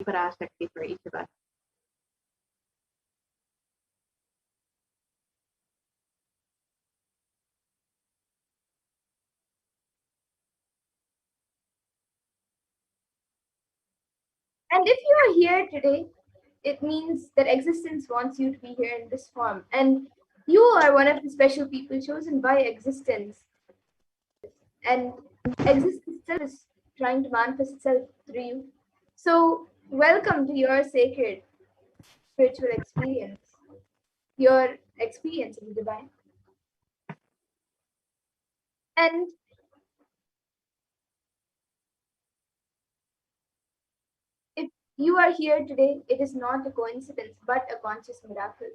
Parashakti for each of us. And if you are here today, it means that existence wants you to be here in this form. And you are one of the special people chosen by existence. And existence itself is trying to manifest itself through you. So, welcome to your sacred spiritual experience, your experience of the divine. And if you are here today, it is not a coincidence, but a conscious miracle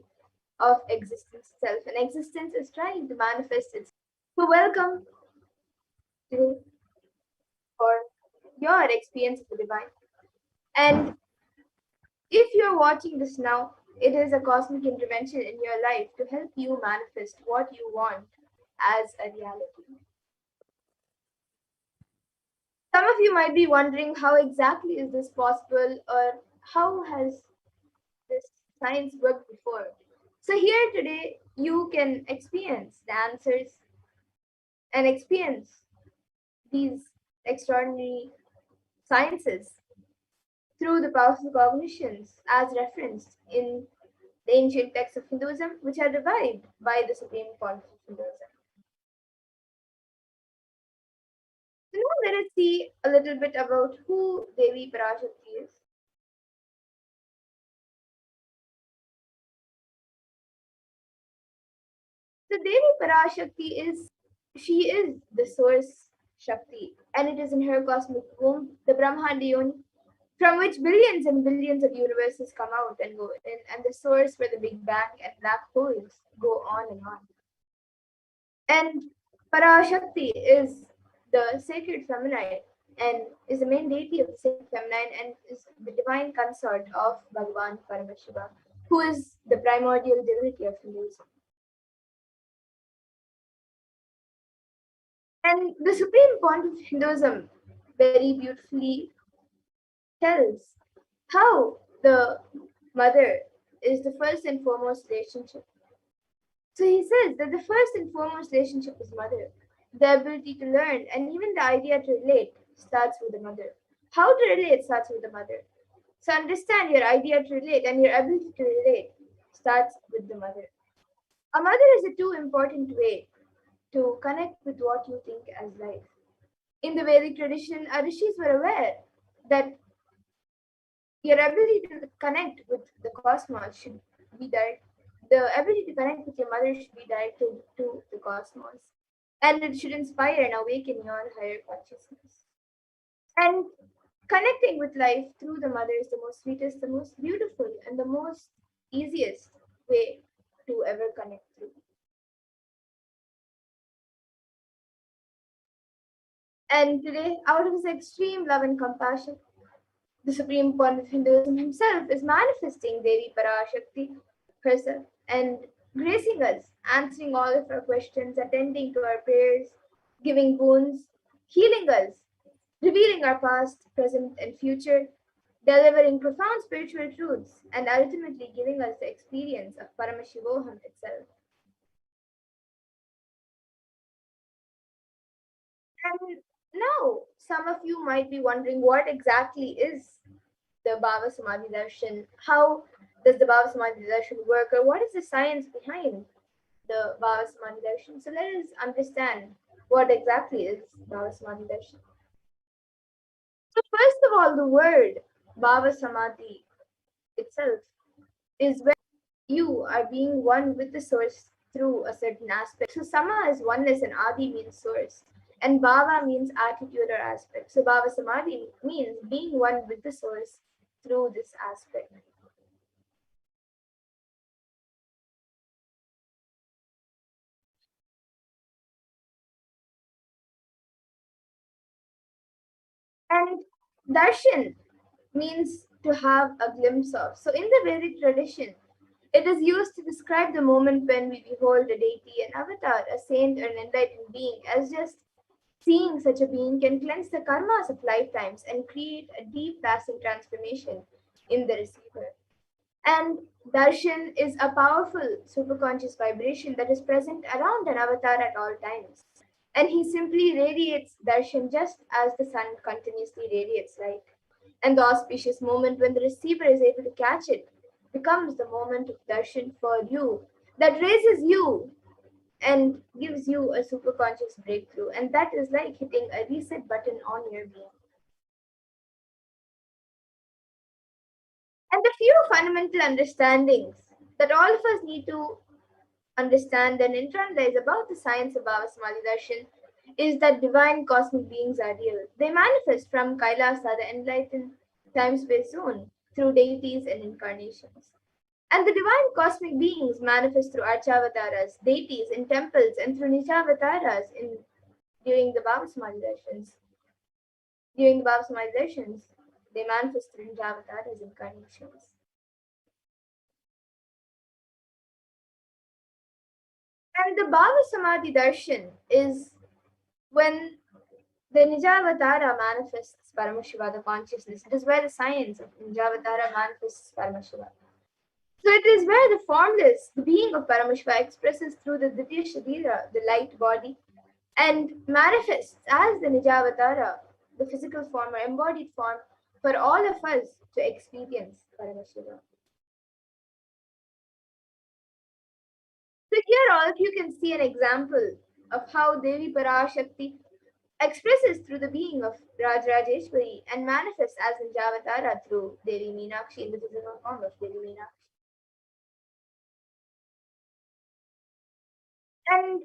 of existence itself. And existence is trying to manifest itself. So, welcome today for your experience of the divine. And if you're watching this now, it is a cosmic intervention in your life to help you manifest what you want as a reality. Some of you might be wondering how exactly is this possible or how has this science worked before. So here today you can experience the answers and experience these extraordinary sciences through the powerful cognitions as referenced in the ancient texts of Hinduism, which are revived by the Supreme Pontiff of Hinduism. So now let us see a little bit about who Devi Parashakti is. So Devi Parashakti she is the source Shakti, and it is in her cosmic womb, the Brahmanda Yoni, from which billions and billions of universes come out and go in, and the source where the Big Bang and black holes go on and on. And Parashakti is the sacred feminine and is the main deity of the sacred feminine and is the divine consort of Bhagavan Paramashiva, who is the primordial divinity of Hinduism. And the Supreme Pontiff of Hinduism very beautifully tells how the mother is the first and foremost relationship. So he says that the first and foremost relationship is mother. The ability to learn and even the idea to relate starts with the mother. How to relate starts with the mother. So understand your idea to relate and your ability to relate starts with the mother. A mother is a too important way to connect with what you think as life. In the Vedic tradition, our rishis were aware that your ability to connect with the cosmos should be direct. The ability to connect with your mother should be directed to the cosmos, and it should inspire and awaken your higher consciousness. And connecting with life through the mother is the most sweetest, the most beautiful, and the most easiest way to ever connect through. And today, out of his extreme love and compassion, the Supreme Pontiff of Hinduism himself is manifesting Devi Parashakti herself and gracing us, answering all of our questions, attending to our prayers, giving boons, healing us, revealing our past, present, and future, delivering profound spiritual truths, and ultimately giving us the experience of Paramashivoham itself. And now, some of you might be wondering what exactly is the Bhava Samadhi Darshan? How does the Bhava Samadhi Darshan work, or what is the science behind the Bhava Samadhi Darshan? So let us understand what exactly is Bhava Samadhi Darshan. So first of all, the word Bhava Samadhi itself is when you are being one with the source through a certain aspect. So Sama is oneness and Adi means source. And Bhava means attitude or aspect. So Bhava Samadhi means being one with the source through this aspect. And darshan means to have a glimpse of. So in the Vedic tradition, it is used to describe the moment when we behold a deity, an avatar, a saint, or an enlightened being, as just seeing such a being can cleanse the karmas of lifetimes and create a deep lasting transformation in the receiver. And Darshan is a powerful superconscious vibration that is present around an avatar at all times. And he simply radiates Darshan just as the sun continuously radiates light. And the auspicious moment when the receiver is able to catch it becomes the moment of Darshan for you that raises you and gives you a superconscious breakthrough. And that is like hitting a reset button on your being. And the few fundamental understandings that all of us need to understand and internalize about the science of Baba Samadhi Darshan is that divine cosmic beings are real. They manifest from Kailasa, the enlightened time-space zone, through deities and incarnations. And the divine cosmic beings manifest through Archavataras, deities in temples, and through Nichavataras during the Baba Samadhi Darshans. During the Baba Samadhi Darshans, they manifest through Nichavataras incarnations. And the Baba Samadhi Darshan is when the Nijavatara manifests Paramashiva, the consciousness. It is where the science of Nijavatara manifests Paramashiva. So it is where the formless, the being of Paramashiva expresses through the Ditya Sharira, the light body, and manifests as the Nijavatara, the physical form or embodied form, for all of us to experience Paramashiva. So here all of you can see an example of how Devi Parashakti expresses through the being of Rajrajeshwari and manifests as Nijavatara through Devi Meenakshi in the physical form of Devi Meenakshi. And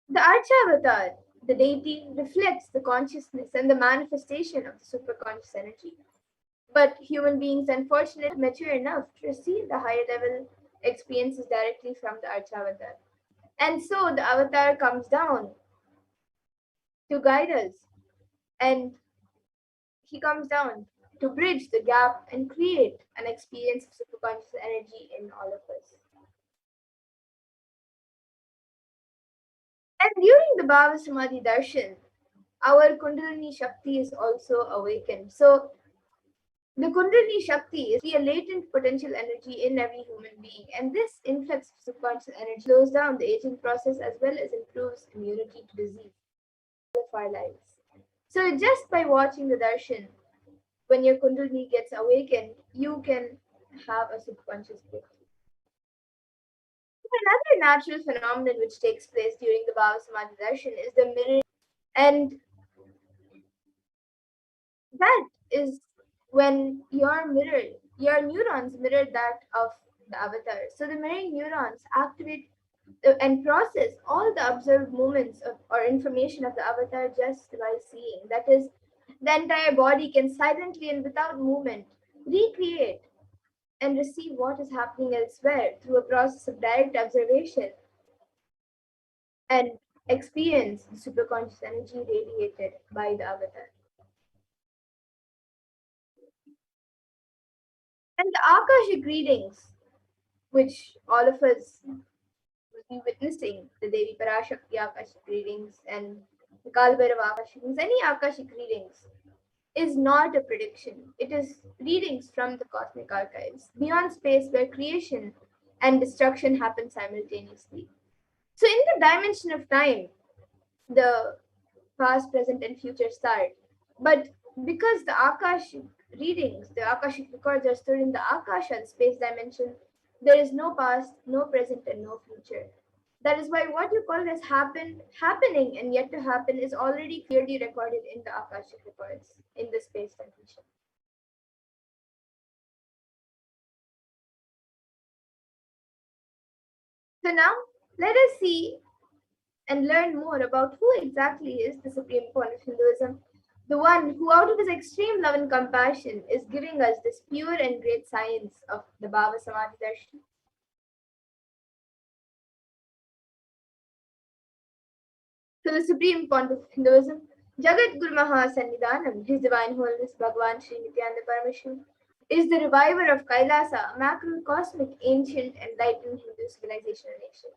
the Archavatar, the deity, reflects the consciousness and the manifestation of the superconscious energy. But human beings, unfortunately, are mature enough to receive the higher level experiences directly from the Archavatar. And so the avatar comes down to guide us, and he comes down to bridge the gap and create an experience of superconscious energy in all of us. And during the Bhava Samadhi Darshan, our Kundalini Shakti is also awakened. So the Kundalini Shakti is a latent potential energy in every human being, and this influx of subconscious energy slows down the aging process as well as improves immunity to disease of our lives. So just by watching the darshan, when your Kundalini gets awakened, you can have a subconscious breakthrough. Another natural phenomenon which takes place during the Bhava Samadhi darshan is the mirroring, and that is when your neurons mirror that of the avatar. So the mirroring neurons activate and process all the observed movements of, or information of the avatar just by seeing. That is, the entire body can silently and without movement recreate and receive what is happening elsewhere through a process of direct observation and experience the superconscious energy radiated by the avatar. And the Akashic readings, which all of us will be witnessing, the Devi Parashakti Akashic readings and the Kalbhairava Akashic readings, any Akashic readings is not a prediction. It is readings from the cosmic archives, beyond space where creation and destruction happen simultaneously. So in the dimension of time, the past, present, and future start. But because the Akashic readings, the Akashic records are stored in the Akasha, the space dimension, there is no past, no present, and no future. That is why what you call as happening, and yet to happen is already clearly recorded in the Akashic records in the space dimension. So now let us see and learn more about who exactly is the supreme point of Hinduism, the one who, out of his extreme love and compassion, is giving us this pure and great science of the Bhava Samadhi Darshan. So, the supreme point of Hinduism, Jagat Guru Maha Sannidhanam, His Divine Holiness Bhagavan Sri Nithyananda Paramashivam, is the reviver of Kailasa, a macrocosmic, ancient, enlightened Hindu civilization and nation.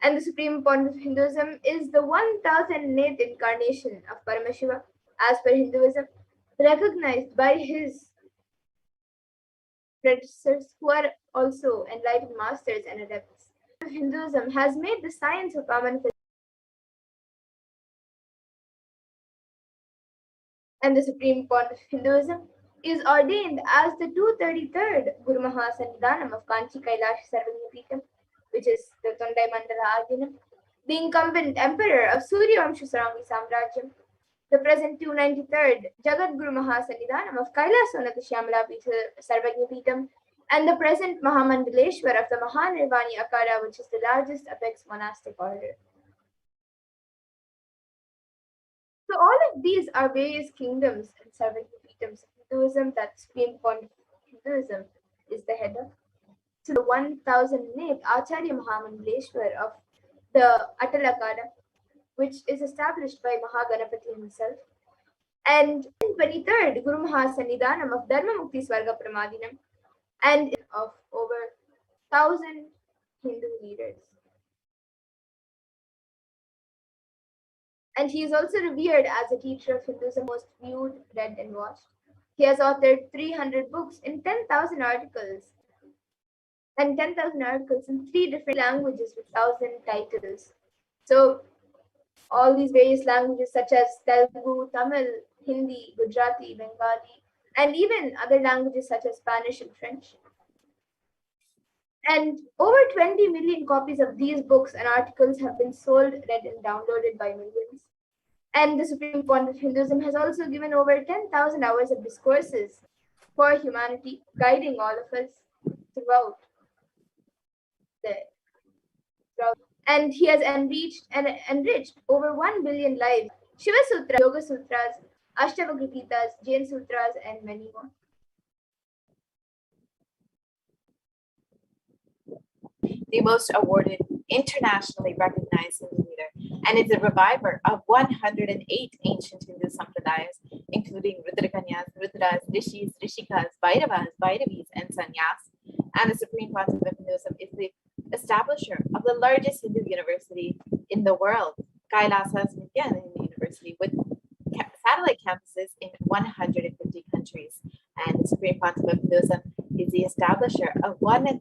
And the supreme point of Hinduism is the 1008th incarnation of Paramashiva, as per Hinduism, recognized by his predecessors who are also enlightened masters and adepts. Hinduism has made the science of Karma and the Supreme Court of Hinduism is ordained as the 233rd Guru Mahasannidhanam of Kanchi Kailash Sarvagyapeetham, which is the Tondai Mandala Adinam, the incumbent emperor of Suryavamsha Sarangi Samrajyam, the present 293rd Jagat Guru Mahasannidhanam of Kailasonatha Shyamala Sarvagyapeetham, and the present Mahamandaleshwar of the Mahanirvani Akara, which is the largest apex monastic order. So all of these are various kingdoms and Sarvagyapeethams of Hinduism that Supreme Court of Hinduism is the head of. So the 1008th Acharya Mahamandaleshwar of the Atalakada, which is established by Mahaganapati himself, and 23rd Guru Mahasannidhanam of Dharma Mukti Swarga Pramadinam, and of over 1,000 Hindu leaders. And he is also revered as a teacher of Hinduism, most viewed, read, and watched. He has authored 300 books in 10,000 articles, and 10,000 articles in 3 different languages with 1,000 titles. So, all these various languages such as Telugu, Tamil, Hindi, Gujarati, Bengali, and even other languages such as Spanish and French. And over 20 million copies of these books and articles have been sold, read, and downloaded by millions. And the Supreme Court of Hinduism has also given over 10,000 hours of discourses for humanity, guiding all of us throughout. And he has enriched over 1 billion lives. Shiva Sutras, Yoga Sutras, Ashtavakra Jain Sutras, and many more. The most awarded, internationally recognized Hindu leader, and is a reviver of 108 ancient Hindu sampradayas, including Rudrakanyas, Rudras, Rishis, Rishikas, Bhairavas, Bhairavis, and Sannyas. And the Supreme Concept of Hinduism is the establisher of the largest Hindu university in the world, Kailasas Nithyananda University, with satellite campuses in 150 countries. And the Supreme Concept of Hinduism is the establisher of 1,000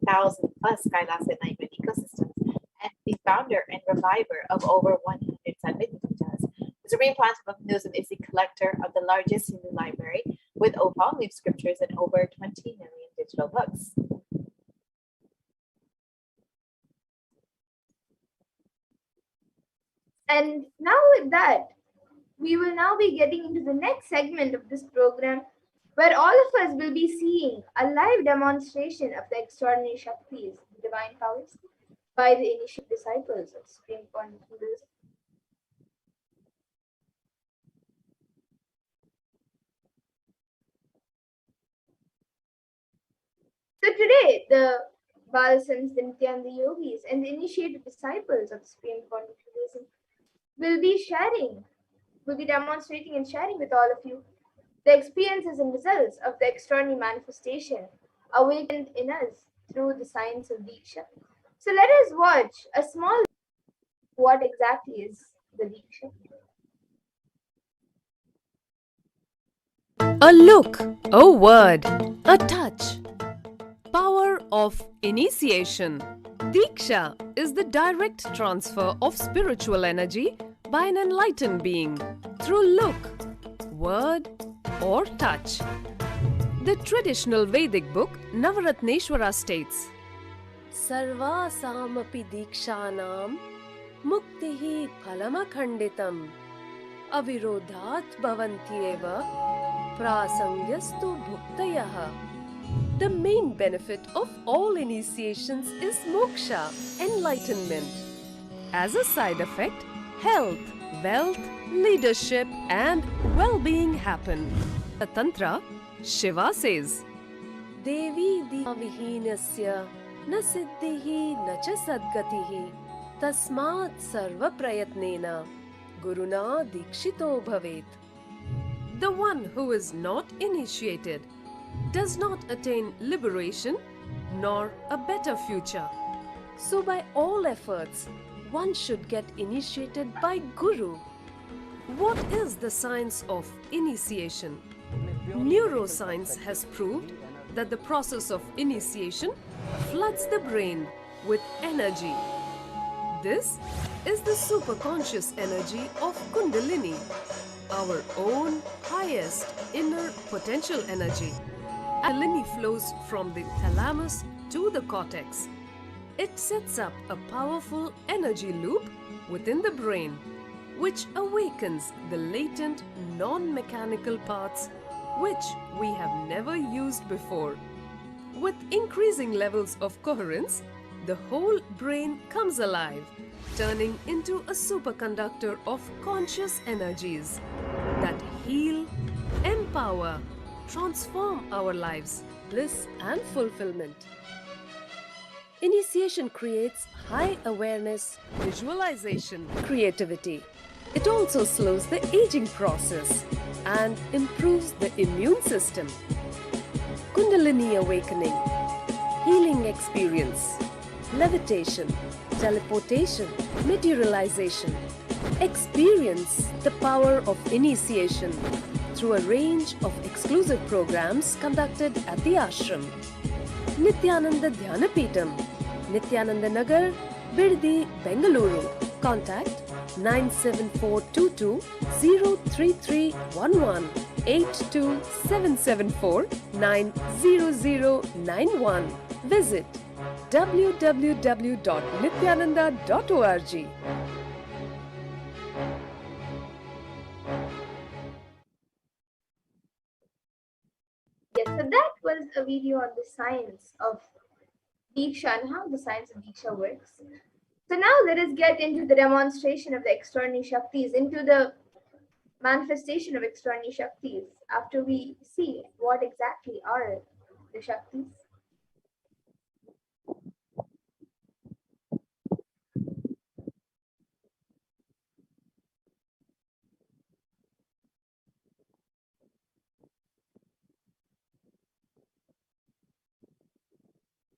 plus Kailasa enlightenment ecosystems and the founder and reviver of over 100 Samadhi pujas. The Supreme Concept of Hinduism is the collector of the largest Hindu library with palm leaf scriptures and over 20 million digital books. And now with that, we will now be getting into the next segment of this program, where all of us will be seeing a live demonstration of the extraordinary Shaktis, the divine powers, by the initiate disciples of Supreme Court of Hinduism. So today, the Balsams, the Nityananda Yogis, and the initiated disciples of the Supreme Court of Hinduism will be demonstrating and sharing with all of you the experiences and results of the extraordinary manifestation awakened in us through the science of Diksha. So let us watch a small what exactly is the Diksha. A look, a word, a touch. Power of initiation. Diksha is the direct transfer of spiritual energy by an enlightened being through look, word, or touch. The traditional Vedic book Navaratneshwara states, Sarvasamapi dikshanam muktihi phalamakhanditam avirodhat bhavantyeva prasangyastu bhuktayaha. The main benefit of all initiations is moksha, enlightenment. As a side effect, health, wealth, leadership, and well-being happen. The Tantra, Shiva says, Devi diyavihinasya na siddhihi na cha sadgatihi tasmat sarva prayatnena guruna dikshito bhavet. The one who is not initiated does not attain liberation nor a better future. So by all efforts, one should get initiated by Guru. What is the science of initiation? Neuroscience has proved that the process of initiation floods the brain with energy. This is the superconscious energy of Kundalini, our own highest inner potential energy. Kundalini flows from the thalamus to the cortex. It sets up a powerful energy loop within the brain, which awakens the latent non-mechanical parts which we have never used before. With increasing levels of coherence, the whole brain comes alive, turning into a superconductor of conscious energies that heal, empower, transform our lives, bliss and fulfillment. Initiation creates high awareness, visualization, creativity. It also slows the aging process and improves the immune system. Kundalini awakening, healing experience, levitation, teleportation, materialization. Experience the power of initiation through a range of exclusive programs conducted at the ashram. Nithyananda Dhyanapitham, Nithyananda Nagar, Birdi, Bengaluru. Contact 97422 03311 82774 90091. Visit www.nithyananda.org. Yes, so that was a video on the science of Diksha and how the science of Diksha works. So now let us get into the demonstration of the extraordinary Shaktis, into the manifestation of extraordinary Shaktis, after we see what exactly are the Shaktis.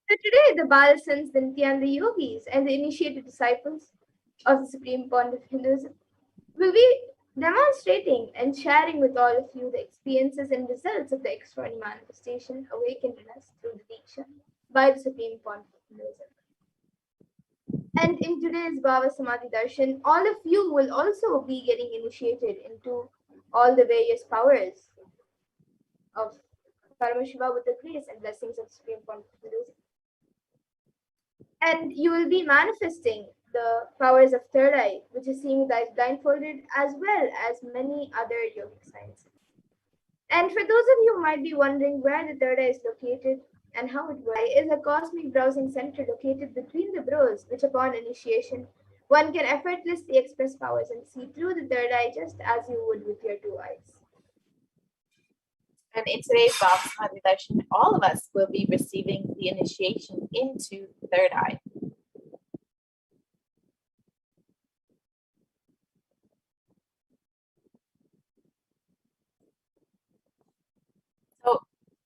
So today, the Balasans, the Nityananda yogis, and the initiated disciples of the Supreme Point of Hinduism will be demonstrating and sharing with all of you the experiences and results of the extraordinary manifestation awakened in us through the Diksha by the Supreme Point of Hinduism. And in today's Bhava Samadhi Darshan, all of you will also be getting initiated into all the various powers of Paramashiva with the grace and blessings of the Supreme Point of Hinduism. And you will be manifesting the powers of third eye, which is seeing with eyes blindfolded, as well as many other yogic sciences. And for those of you who might be wondering where the third eye is located and how it works, is a cosmic browsing center located between the brows, which upon initiation, one can effortlessly express powers and see through the third eye just as you would with your two eyes. And in today's Bhava Samadhi Darshan, all of us will be receiving the initiation into the third eye. So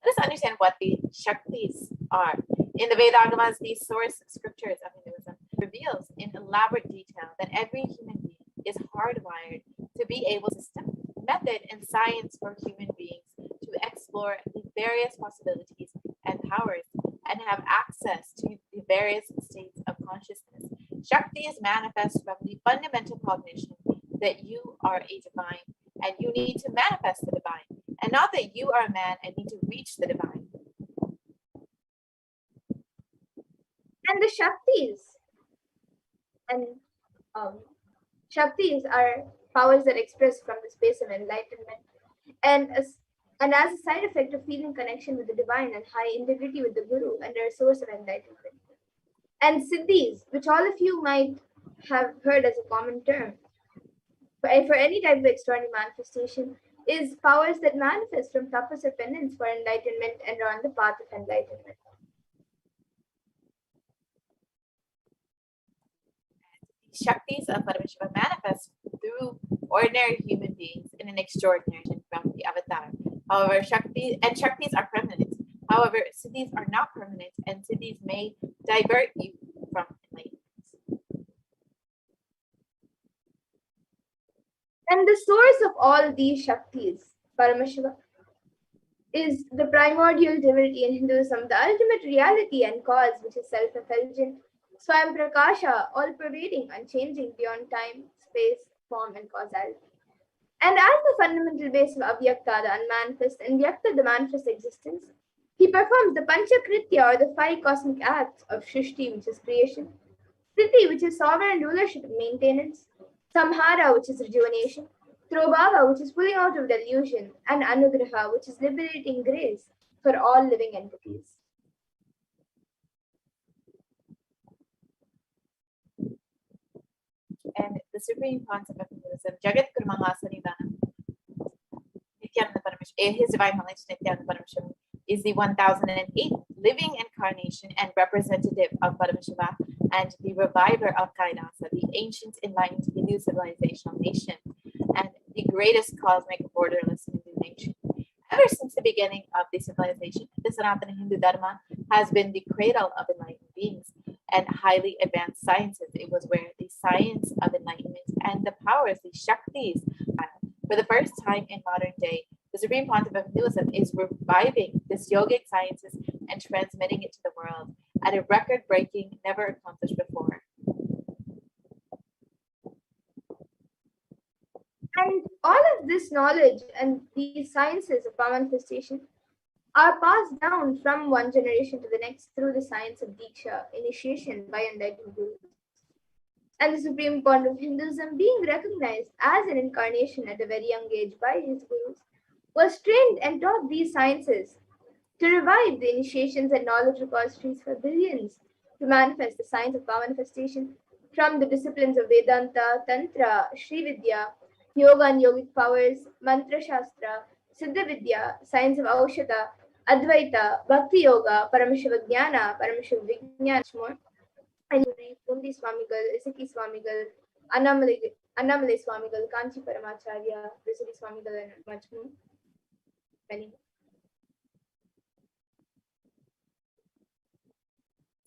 let us understand what the Shaktis are. In the Vedagamas, these source scriptures of Hinduism reveals in elaborate detail that every human being is hardwired to be able to system, method, and science for human beings to explore the various possibilities and powers and have access to the various states of consciousness. Shaktis manifest from the fundamental cognition that you are a divine and you need to manifest the divine, and not that you are a man and need to reach the divine. And the Shaktis are powers that express from the space of enlightenment, and as a side effect of feeling connection with the divine and high integrity with the Guru and their source of enlightenment. And Siddhis, which all of you might have heard as a common term, for any type of extraordinary manifestation, is powers that manifest from tapas or penance for enlightenment and are on the path of enlightenment. Shaktis of Paramashiva manifest through ordinary human beings in an extraordinary from the avatar. However, Shaktis are permanent. However, Siddhis are not permanent, and Siddhis may divert you from enlightenment. And the source of all these Shaktis, Paramashiva, is the primordial divinity in Hinduism, the ultimate reality and cause, which is self-effulgent, Swayam Prakasha, all-pervading, unchanging beyond time, space, form, and causality. And as the fundamental base of Avyakta, the unmanifest, and Vyakta, the manifest existence, he performs the Panchakritya, or the five cosmic acts of Shrishti, which is creation, Priti, which is sovereign rulership and maintenance, Samhara, which is rejuvenation, Trobhava, which is pulling out of delusion, and Anugraha, which is liberating grace for all living entities. And the supreme concept of Hinduism, Jagat Guru Mahasanidanam, Nithyananda Paramashivam, His Divine Holiness Nithyananda Paramashivam, is the 1008th living incarnation and representative of Paramashiva and the reviver of Kailasa, the ancient enlightened Hindu civilizational nation, and the greatest cosmic borderless Hindu nation. Ever since the beginning of the civilization, the Sanatana Hindu Dharma has been the cradle of enlightened beings and highly advanced sciences. It was where the science of enlightenment and the powers, the Shaktis, for the first time in modern day, the Supreme Pontiff of Hinduism is reviving this yogic sciences and transmitting it to the world at a record-breaking, never accomplished before. And all of this knowledge and these sciences of power manifestation are passed down from one generation to the next through the science of Diksha, initiation by enlightened gurus. And the Supreme Pontiff of Hinduism, being recognized as an incarnation at a very young age by his gurus, was trained and taught these sciences to revive the initiations and knowledge repositories for billions, to manifest the science of power manifestation from the disciplines of Vedanta, Tantra, Sri Vidya, Yoga and Yogic powers, Mantra Shastra, Siddha Vidya, science of Aushadha, Advaita, Bhakti Yoga, Paramashiva Jnana, Paramashiva Vijnana, much more. And you read Pundi Swamigal, Isaki Swamigal, Annamalai Swamigal, Kanchi Paramacharya, Visuri Swamigal, and much more. Many more.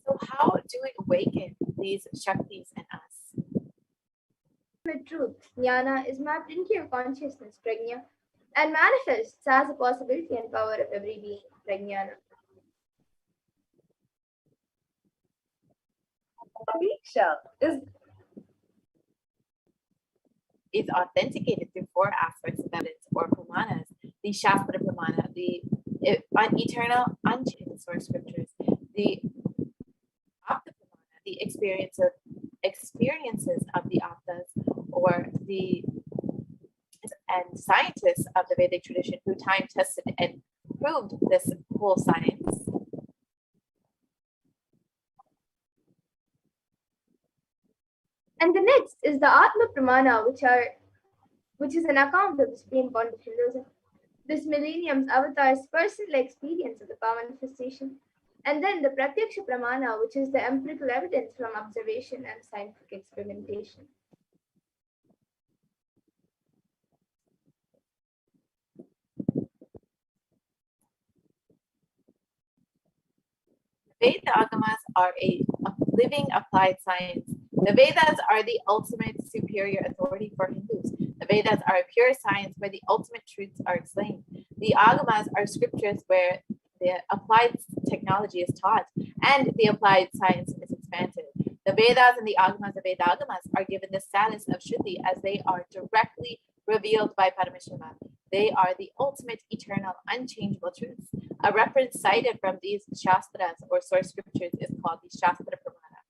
So how do we awaken these Shaktis in us? The truth, jnana, is mapped into your consciousness, prajna, and manifests as a possibility and power of every being, prajnana. Diksha is authenticated through four aspects of evidence or pramanas: the Shastra Pramana, the eternal unchanging source scriptures, the Apta Pramana, the experiences of the Aptas, or the and scientists of the Vedic tradition who time tested and proved this whole science. And the next is the Atma Pramana, which is an account of the Supreme Pontiff of Hinduism, this millennium's avatar's personal experience of the power manifestation. And then the Pratyaksha Pramana, which is the empirical evidence from observation and scientific experimentation. Veda Agamas are a living applied science. The Vedas are the ultimate superior authority for Hindus. The Vedas are a pure science where the ultimate truths are explained. The Agamas are scriptures where the applied technology is taught and the applied science is expanded. The Vedas and the Agamas of Veda Agamas are given the status of Shruti as they are directly revealed by Paramashiva. They are the ultimate, eternal, unchangeable truths. A reference cited from these Shastras or source scriptures is called the Shastra Pramana.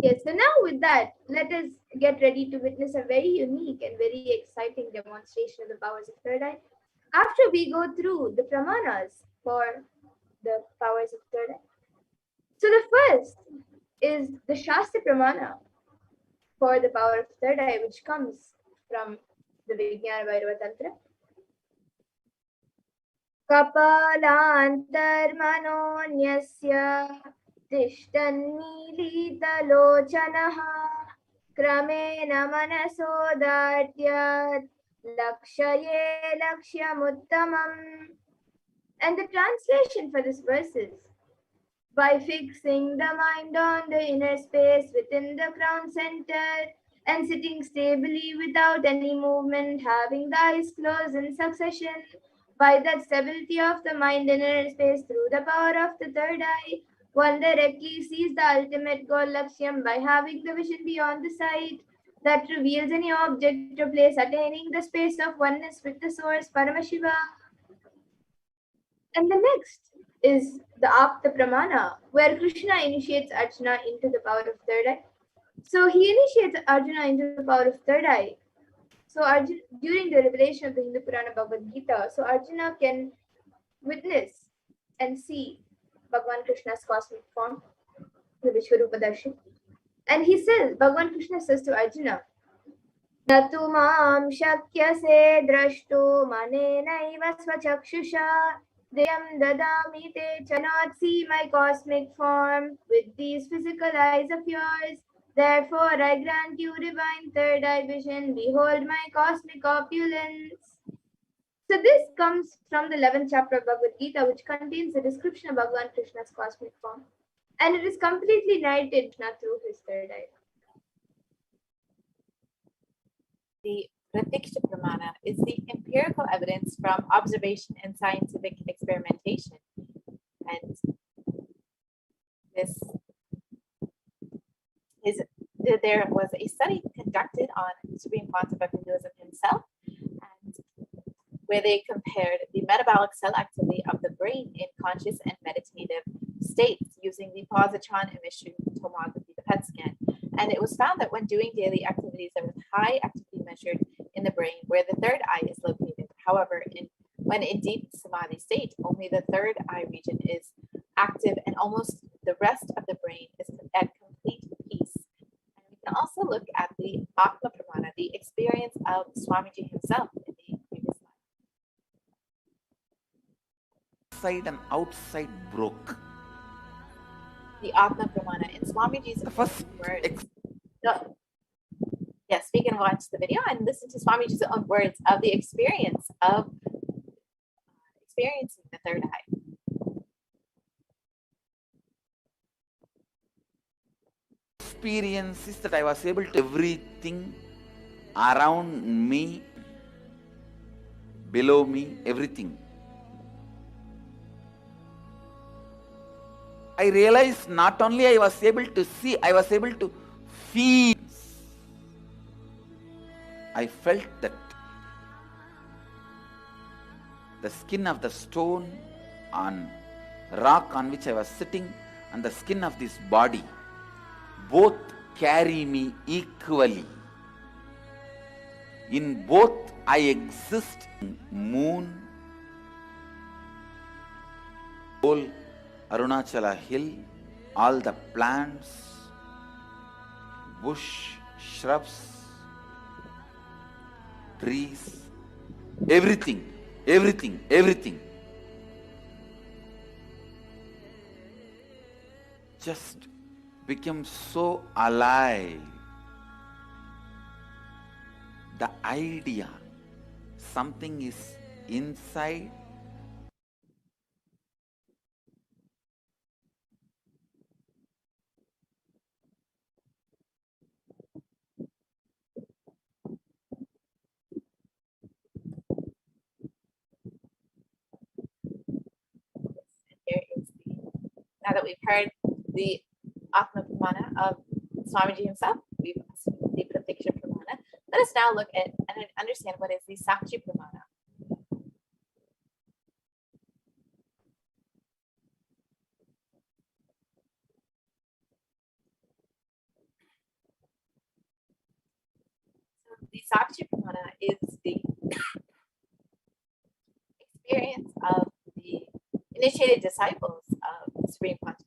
Yes, so now with that, let us get ready to witness a very unique and very exciting demonstration of the powers of third eye after we go through the pramanas for the powers of third eye. So the first is the Shastra Pramana for the power of third eye, which comes from the Vijnana Bhairava Tantra. Kapalantarmanonyasya तिष्ठन्मीलितलोचनः क्रमेण मनसोदार्ट्यात् lakshye lakshyamuttamam. And the translation for this verse is, by fixing the mind on the inner space within the crown center, and sitting stably without any movement, having the eyes closed in succession. By that stability of the mind in inner space through the power of the third eye, one directly sees the ultimate goal Lakshyam by having the vision beyond the sight that reveals any object or place attaining the space of oneness with the source Paramashiva. And the next is the Apta Pramana, where Krishna initiates Arjuna into the power of third eye. So he initiates Arjuna into the power of third eye. So Arjuna, during the revelation of the Hindu Purana Bhagavad Gita, so Arjuna can witness and see Bhagavan Krishna's cosmic form, the Vishwarupa Darshan. And he says, Bhagavan Krishna says to Arjuna, न तु मां शक्यसे द्रष्टुम् अनेनैव स्वचक्षुषा Dhyam dadami te cannot see my cosmic form with these physical eyes of yours. Therefore, I grant you divine third eye vision. Behold my cosmic opulence. So this comes from the 11th chapter of Bhagavad Gita, which contains a description of Bhagavan Krishna's cosmic form. And it is completely narrated through his third eye. The Pratiksha Pramana is the empirical evidence from observation and scientific experimentation. And there was a study conducted on Supreme Pontiff of Hinduism himself, and where they compared the metabolic cell activity of the brain in conscious and meditative states using the positron emission tomography, the PET scan. And it was found that when doing daily activities, there was high activity measured in the brain where the third eye is located. However, when in deep Samadhi state, only the third eye region is active and almost the rest of the brain is at complete peace. And we can also look at the Atma Pramana, the experience of Swamiji himself in the previous slide. Inside and outside broke. The Atma Pramana in Swamiji's first words. Yes, we can watch the video and listen to Swamiji's own words of the experience of experiencing the third eye. Experience is that I was able to everything around me, below me, everything. I realized not only I was able to see, I was able to feel. I felt that the skin of the stone on rock on which I was sitting and the skin of this body both carry me equally. In both I exist. Moon, whole Arunachala hill, all the plants, bush, shrubs, trees, everything just became so alive. The idea, something is inside, Here is now that we've heard the Atma Pramana of Swamiji himself, we've seen the Pratiksha Pramana. Let us now look at and understand what is the Sakshi Pramana. So the Sakshi Pramana is the experience of the initiated disciples of Supreme Pontiff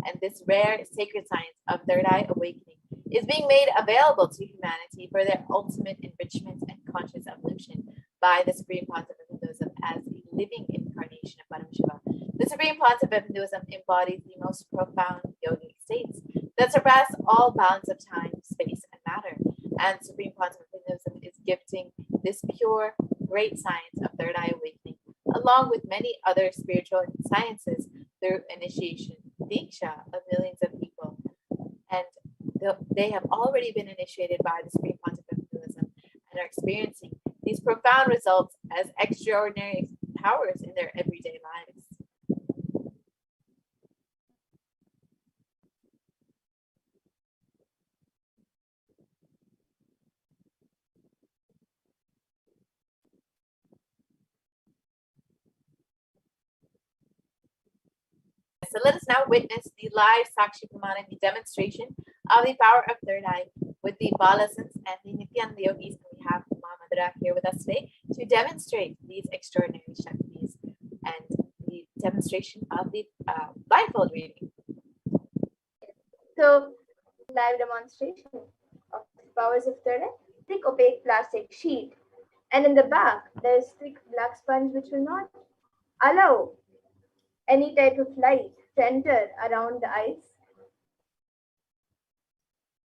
and this rare sacred science of third eye awakening is being made available to humanity for their ultimate enrichment and conscious evolution by the Supreme Pontiff of Hinduism as a living incarnation of Paramashiva. The Supreme Pontiff of Hinduism embodies the most profound yogic states that surpass all bounds of time, space, and matter. And Supreme Pontiff of Hinduism is gifting this pure, great science of third eye awakening, along with many other spiritual sciences through initiation, Diksha, of millions of people. And they have already been initiated by the Supreme Concept of Hinduism and are experiencing these profound results as extraordinary powers in their everyday lives. So let us now witness the live Sakshi Pramana, the demonstration of the power of third eye with the Balasans and the Nithyananda yogis. And we have Madhura here with us today to demonstrate these extraordinary Shaktis and the demonstration of the blindfold reading. So, live demonstration of the powers of third eye. Thick opaque plastic sheet, and in the back there is thick black sponge which will not allow any type of light to enter around the eyes.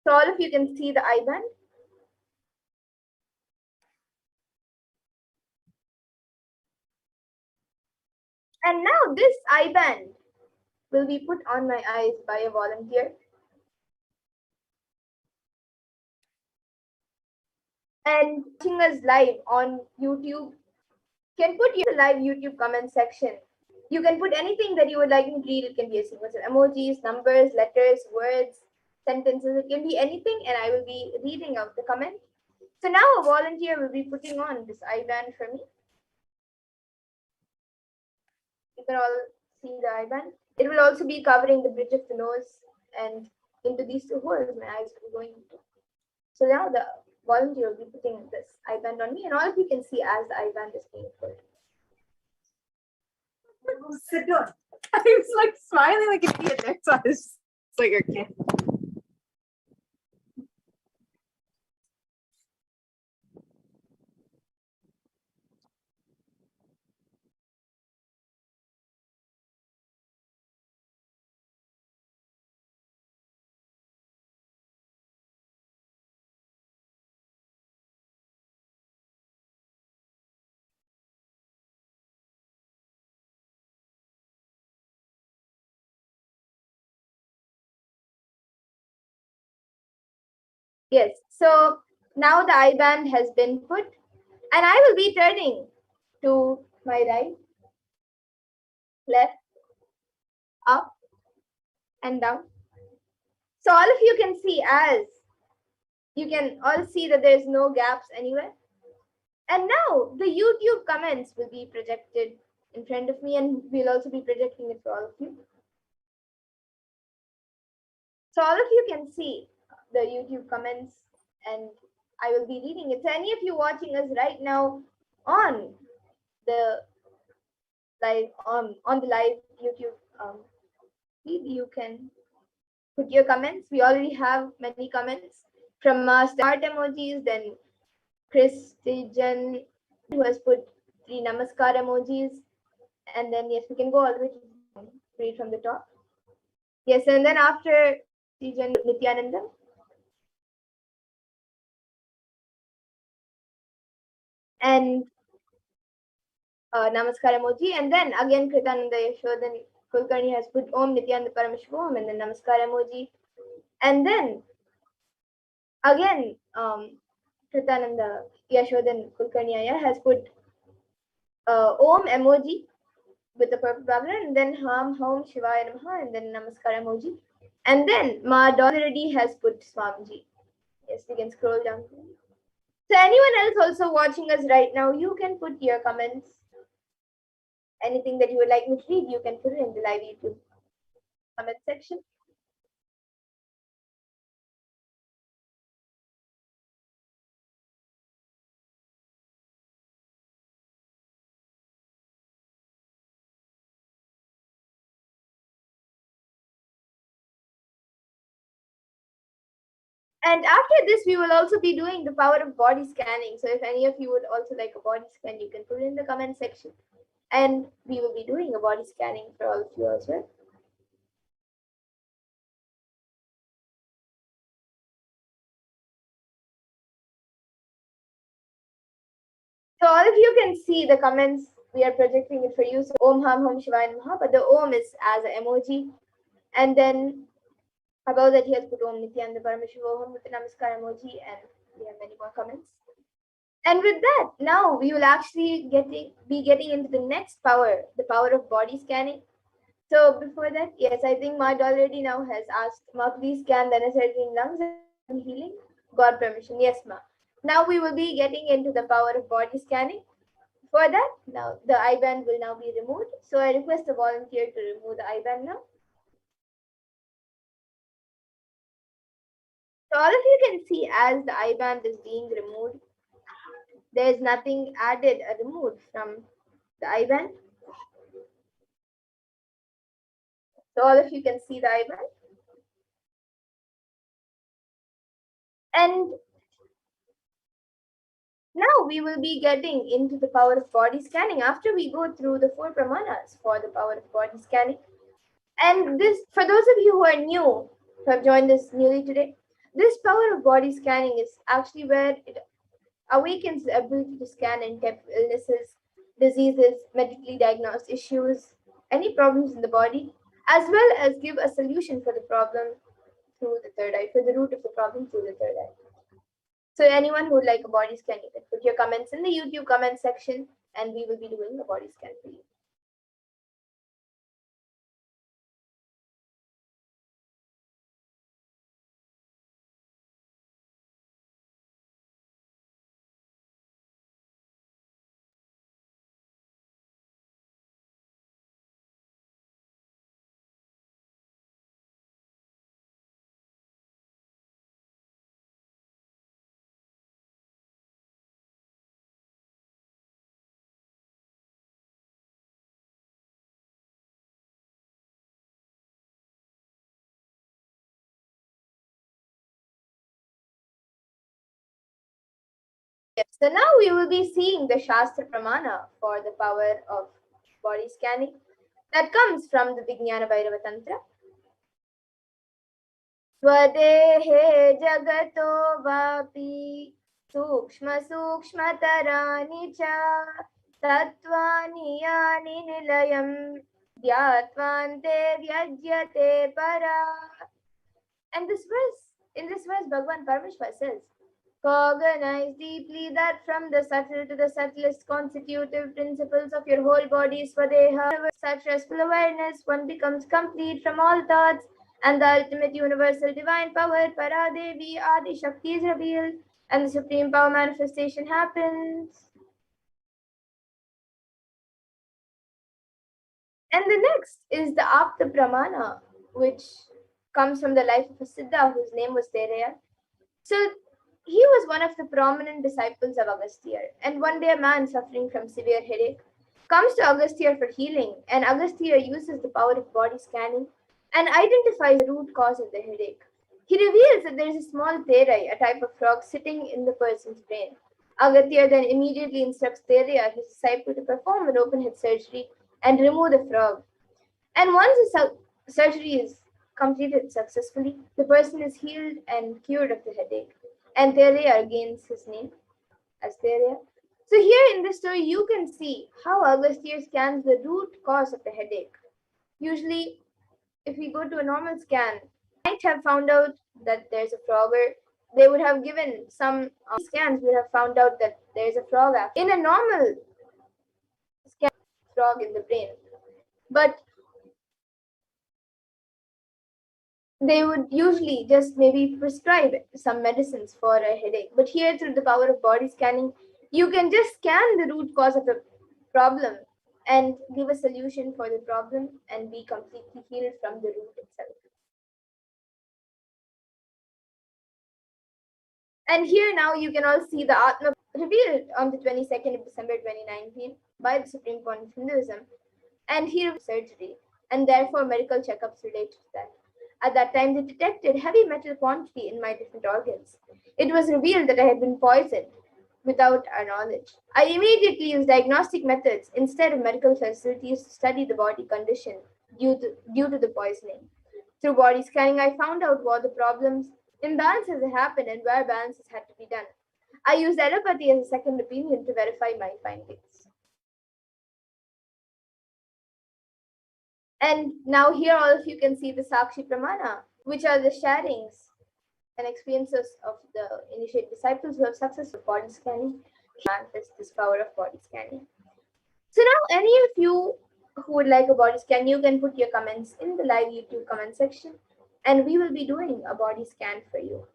So all of you can see the eye band. And now this eye band will be put on my eyes by a volunteer. And watching us live on YouTube, can put your live YouTube comment section. You can put anything that you would like to read. It can be a sequence of emojis, numbers, letters, words, sentences. It can be anything, and I will be reading out the comment. So now a volunteer will be putting on this eye band for me. You can all see the eye band. It will also be covering the bridge of the nose, and into these two holes my eyes will be going into. So now the volunteer will be putting this eye band on me, and all of you can see as the eye band is being put. Sit down. I was like smiling like an idiot. So I was just like, okay. Yes, so now the eye band has been put, and I will be turning to my right, left, up, and down. So all of you can see as you can all see that there's no gaps anywhere. And now the YouTube comments will be projected in front of me, and we'll also be projecting it for all of you. So all of you can see the YouTube comments, and I will be reading it. So any of you watching us right now on the live on the live YouTube feed, you can put your comments. We already have many comments from heart emojis, then Christian who has put 3 namaskar emojis, and then yes, we can go all the way to read from the top. Yes, and then after Christian Nithyananda. And namaskar emoji, and then again Kritananda Yashodan Kulkarni has put Om Nithyananda Paramashivoham and then namaskar emoji, and then again Kritananda Yashodan Kulkarni has put Om emoji with the purple background, and then Ham Hom Shivaya Namaha, and then namaskar emoji, and then Ma Dolly Reddy has put Swamiji. Yes, we can scroll down. So anyone else also watching us right now, you can put your comments. Anything that you would like me to read, you can put it in the live YouTube comment section. And after this, we will also be doing the power of body scanning. So if any of you would also like a body scan, you can put it in the comment section. And we will be doing a body scanning for all of you as well. So all of you can see the comments. We are projecting it for you. So Om Ham Hom Shivaya Namaha, but the Om is as an emoji. And then Above that, he has put Om Nithyananda Paramashivoham with the Namaskar emoji, and we have many more comments. And with that, now we will actually be getting into the next power, the power of body scanning. So before that, yes, I think Mad already now has asked, Ma, please scan the necessary lungs and healing. God permission. Yes, Ma. Now we will be getting into the power of body scanning. For that, now the I-band will now be removed. So I request a volunteer to remove the I-band now. So all of you can see as the I-band is being removed, there is nothing added or removed from the I-band. So all of you can see the I-band. And now we will be getting into the power of body scanning after we go through the 4 pramanas for the power of body scanning. And this, for those of you who are new, who have joined us newly today, this power of body scanning is actually where it awakens the ability to scan and detect illnesses, diseases, medically diagnosed issues, any problems in the body, as well as give a solution for the problem through the third eye, for the root of the problem through the third eye. So anyone who would like a body scan, you can put your comments in the YouTube comment section and we will be doing a body scan for you. Yes, so now we will be seeing the Shastra Pramana for the power of body scanning that comes from the Vijnana Bhairava Tantra. Swadehe jagato vapi sukshma sukshmatarani cha tattvani yani nilayam dhyatvante vyajyate para. And in this verse, Bhagavan Paramashiva says, cognize deeply that from the subtle to the subtlest constitutive principles of your whole body, Swadeha, such restful awareness, one becomes complete from all thoughts, and the ultimate universal divine power, Paradevi Adi Shakti, is revealed, and the supreme power manifestation happens. And the next is the Apta Pramana, which comes from the life of a Siddha whose name was Teraya. So he was one of the prominent disciples of Agastya, and one day a man suffering from severe headache comes to Agastya for healing, and Agastya uses the power of body scanning and identifies the root cause of the headache. He reveals that there is a small terai, a type of frog, sitting in the person's brain. Agastya then immediately instructs Teraya, his disciple, to perform an open head surgery and remove the frog. And once the surgery is completed successfully, the person is healed and cured of the headache. And Teraya gains his name as Teraya. So here in this story, you can see how Agastya scans the root cause of the headache. Usually, if we go to a normal scan, might have found out that there's a frog, or they would have given some scans, we have found out that there's a frog in a normal scan, frog in the brain. But they would usually just maybe prescribe some medicines for a headache. But here, through the power of body scanning, you can just scan the root cause of the problem and give a solution for the problem and be completely healed from the root itself. And here now you can all see the Atma revealed on the 22nd of December 2019 by the Supreme Court of Hinduism, and he surgery and therefore medical checkups related to that. At that time, they detected heavy metal quantity in my different organs. It was revealed that I had been poisoned without our knowledge. I immediately used diagnostic methods instead of medical facilities to study the body condition due to the poisoning. Through body scanning, I found out what the problems, imbalances had happened, and where balances had to be done. I used allopathy as a second opinion to verify my findings. And now here all of you can see the Sakshi Pramana, which are the sharings and experiences of the initiate disciples who have successful body scanning, manifest this power of body scanning. So now, any of you who would like a body scan, you can put your comments in the live YouTube comment section, and we will be doing a body scan for you.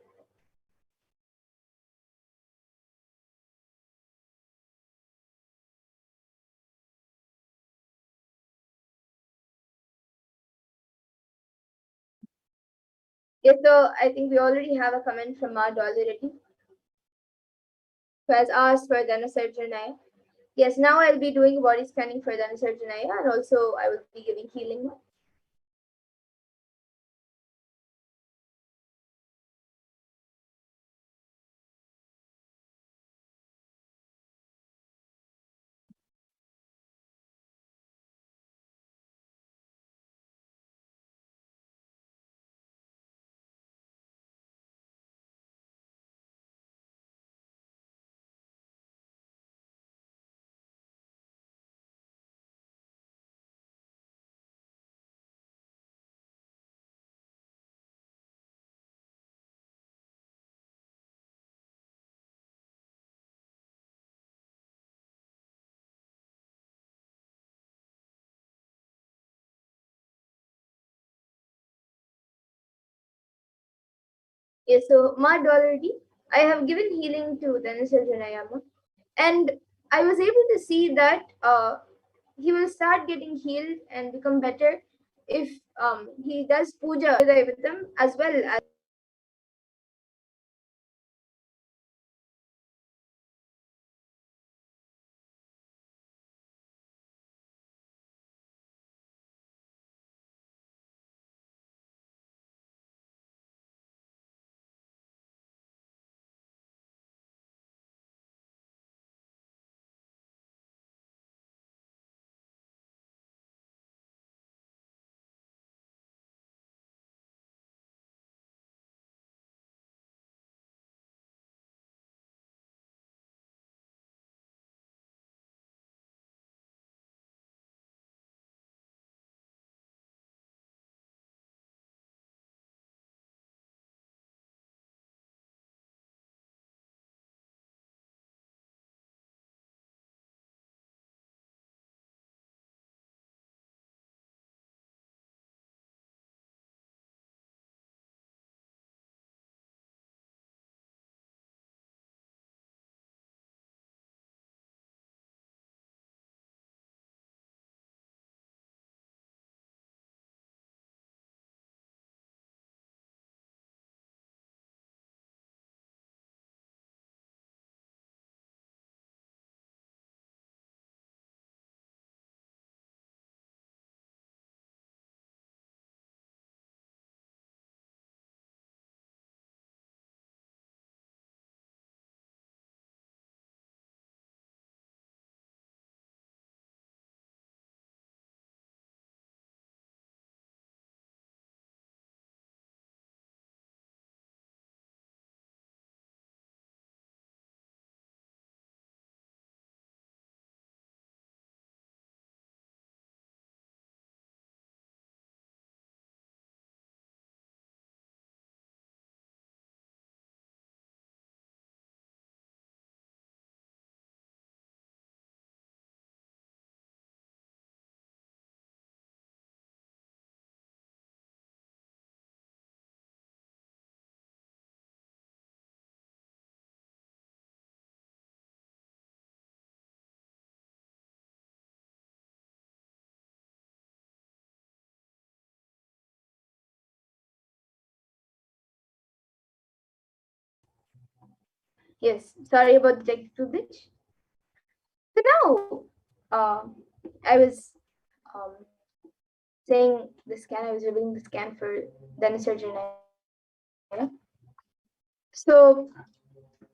Yes, so I think we already have a comment from our already, who has asked for Dhanasarjanaya. Yes, now I'll be doing body scanning for Dhanasarjanaya, and also I will be giving healing. Yes, so Mad already, I have given healing to Dhanasarjanayama, and I was able to see that he will start getting healed and become better if he does puja with them as well as yes, sorry about the technical glitch. So now, I was um, saying the scan, I was reviewing the scan for Dhanasarjanaya. So,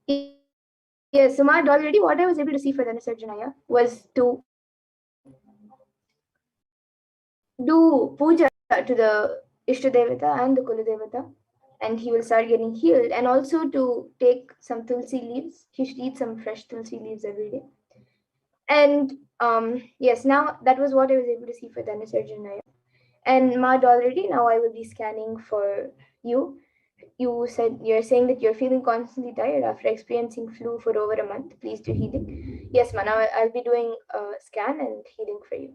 yes, so Mad already, what I was able to see for Dhanasarjanaya was to do puja to the Ishtadevata and the Kuladevata, and he will start getting healed. And also to take some tulsi leaves. He should eat some fresh tulsi leaves every day. And yes, now that was what I was able to see for Dhanasarjanaya. And Mad already, now I will be scanning for you. You said you're saying that you're feeling constantly tired after experiencing flu for over a month. Please do healing. Yes, ma. Now I'll be doing a scan and healing for you.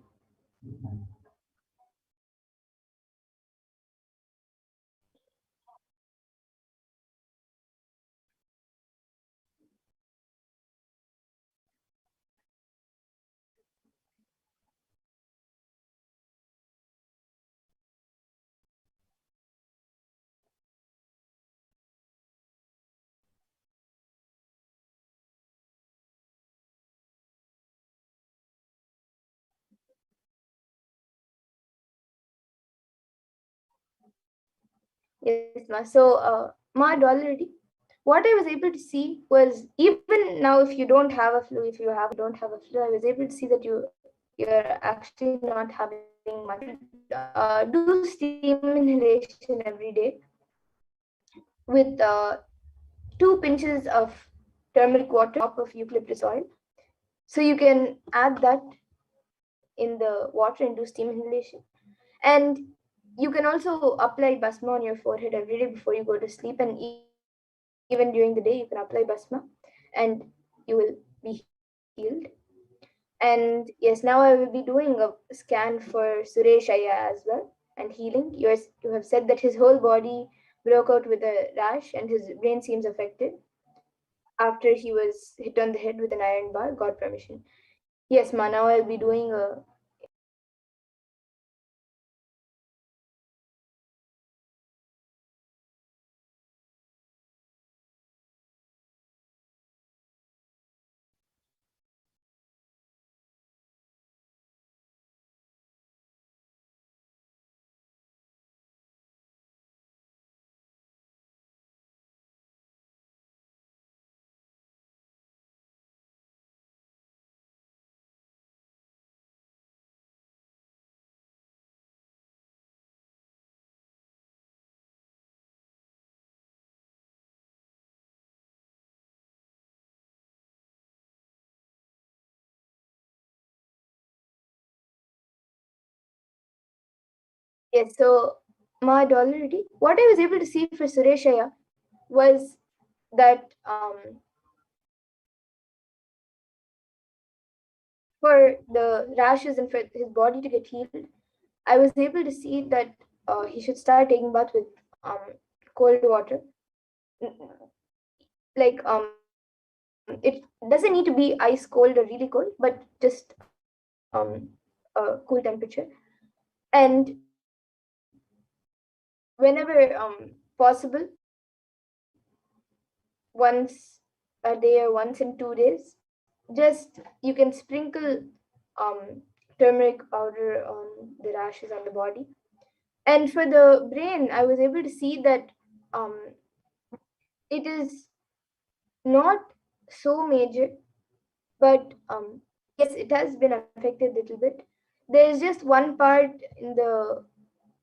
Yes, ma. So, ma, already. What I was able to see was, even now, if you don't have a flu, if you have don't have a flu, I was able to see that you're actually not having much. Do steam inhalation every day with 2 pinches of turmeric water, top of eucalyptus oil. So you can add that in the water and do steam inhalation. And you can also apply basma on your forehead every day before you go to sleep, and even during the day you can apply basma, and you will be healed. And yes, now I will be doing a scan for Suresh Aya as well, and healing. You have said that his whole body broke out with a rash and his brain seems affected after he was hit on the head with an iron bar. God permission. Yes, ma. Now I'll be doing a yes. So ma already. What I was able to see for Sureshaya was that for the rashes and for his body to get healed, I was able to see that he should start taking bath with cold water. Like it doesn't need to be ice cold or really cold, but just cool temperature. And whenever possible, once a day or once in 2 days, just you can sprinkle turmeric powder on the rashes on the body. And for the brain, I was able to see that um, it is not so major, but yes, it has been affected a little bit. There is just one part in the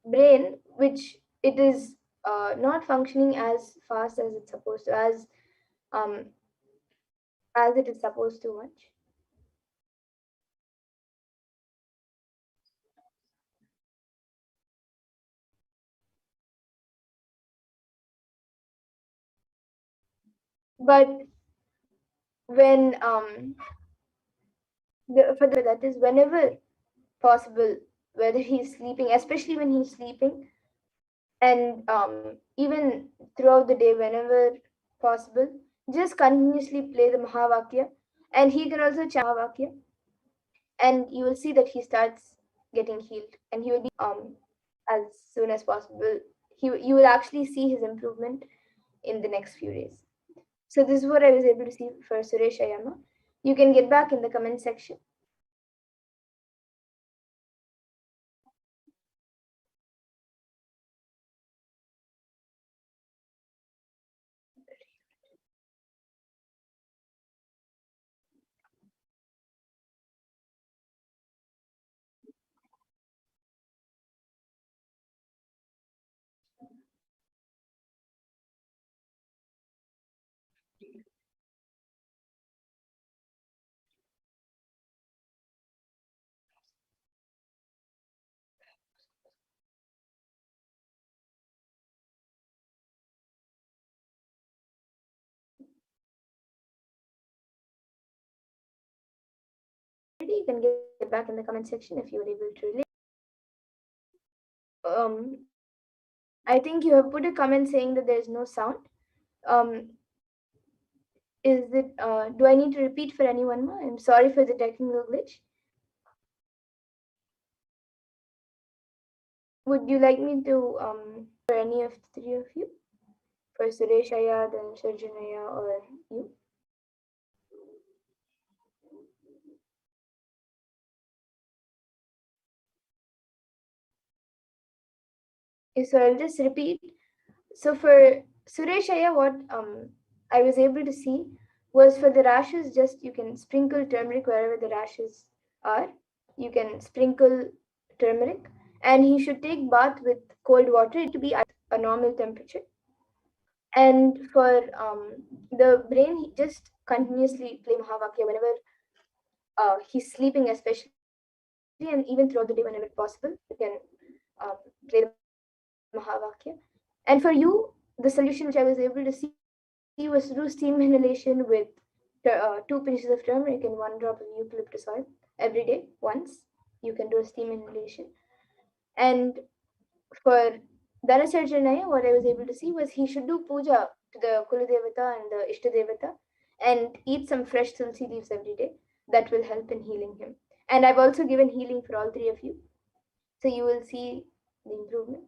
brain which it is not functioning as fast as it's supposed to, um, as it is supposed to much. But when for that is whenever possible, whether he's sleeping, especially when he's sleeping, and even throughout the day, whenever possible, just continuously play the Mahavakya, and he can also chant Mahavakya, and you will see that he starts getting healed, and he will be as soon as possible. You will actually see his improvement in the next few days. So this is what I was able to see for Suresh Ayama. You can get back in the comment section. you can get back in the comment section if you were able to relate. I think you have put a comment saying that there is no sound. Um, is it? Do I need to repeat for anyone more? I'm sorry for the technical glitch. Would you like me to for any of the three of you? For Sureshaya, then Sarjanaya, or you? Okay, so I'll just repeat. So for Sureshaya, what I was able to see was for the rashes, just you can sprinkle turmeric wherever the rashes are. You can sprinkle turmeric, and he should take bath with cold water to be at a normal temperature. And for the brain, he just continuously play Mahavakya whenever he's sleeping, especially, and even throughout the day whenever possible. You can play the Mahavakya. And for you, the solution which I was able to see was through steam inhalation with 2 pinches of turmeric and 1 drop of eucalyptus oil every day once. You can do a steam inhalation. And for Dhanasarjanaya, what I was able to see was he should do puja to the Kuladevata and the Ishtadevata and eat some fresh tulsi leaves every day. That will help in healing him. And I've also given healing for all three of you. So you will see the improvement.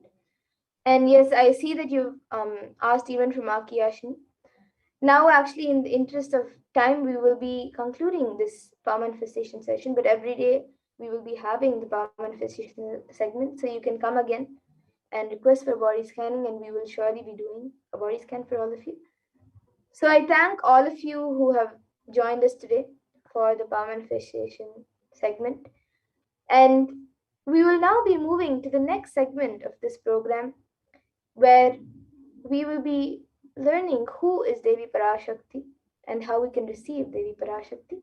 And yes, I see that you've asked even from Akiyashini. Now, actually, in the interest of time, we will be concluding this power manifestation session, but every day we will be having the power manifestation segment. So you can come again and request for body scanning, and we will surely be doing a body scan for all of you. So I thank all of you who have joined us today for the power manifestation segment. And we will now be moving to the next segment of this program, where we will be learning who is Devi Parashakti and how we can receive Devi Parashakti.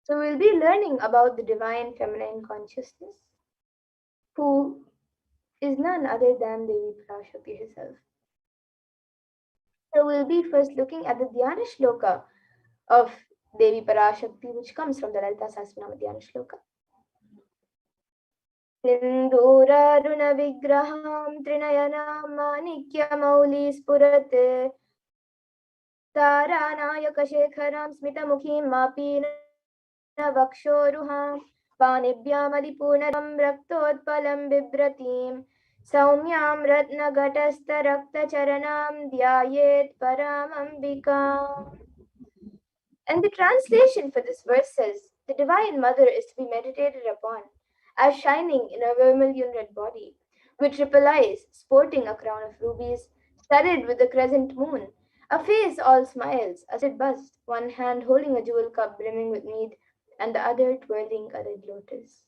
So we'll be learning about the divine feminine consciousness, who is none other than Devi Parashakti herself. So we'll be first looking at the Dhyana Shloka of Devi Parashakti, which comes from the Lalita Sahasranama Dhyana Shloka. सिन्दूरारुणविग्रहां त्रिनयनां माणिक्यमौली स्फुरत् तारानायकशेखरां स्मितमुखीं मापीनवक्षोरुहां पाणिभ्यामलिपूर्णं रक्तोत्पलं बिभ्रतीं सौम्यां रत्नघटस्थरक्तचरणां ध्यायेत् परामम्बिकाम्. And the translation for this verse says, the Divine Mother is to be meditated upon as shining in a vermilion red body, with triple eyes, sporting a crown of rubies, studded with the crescent moon, a face all smiles, a slit bust, one hand holding a jewel cup brimming with mead, and the other twirling a red lotus.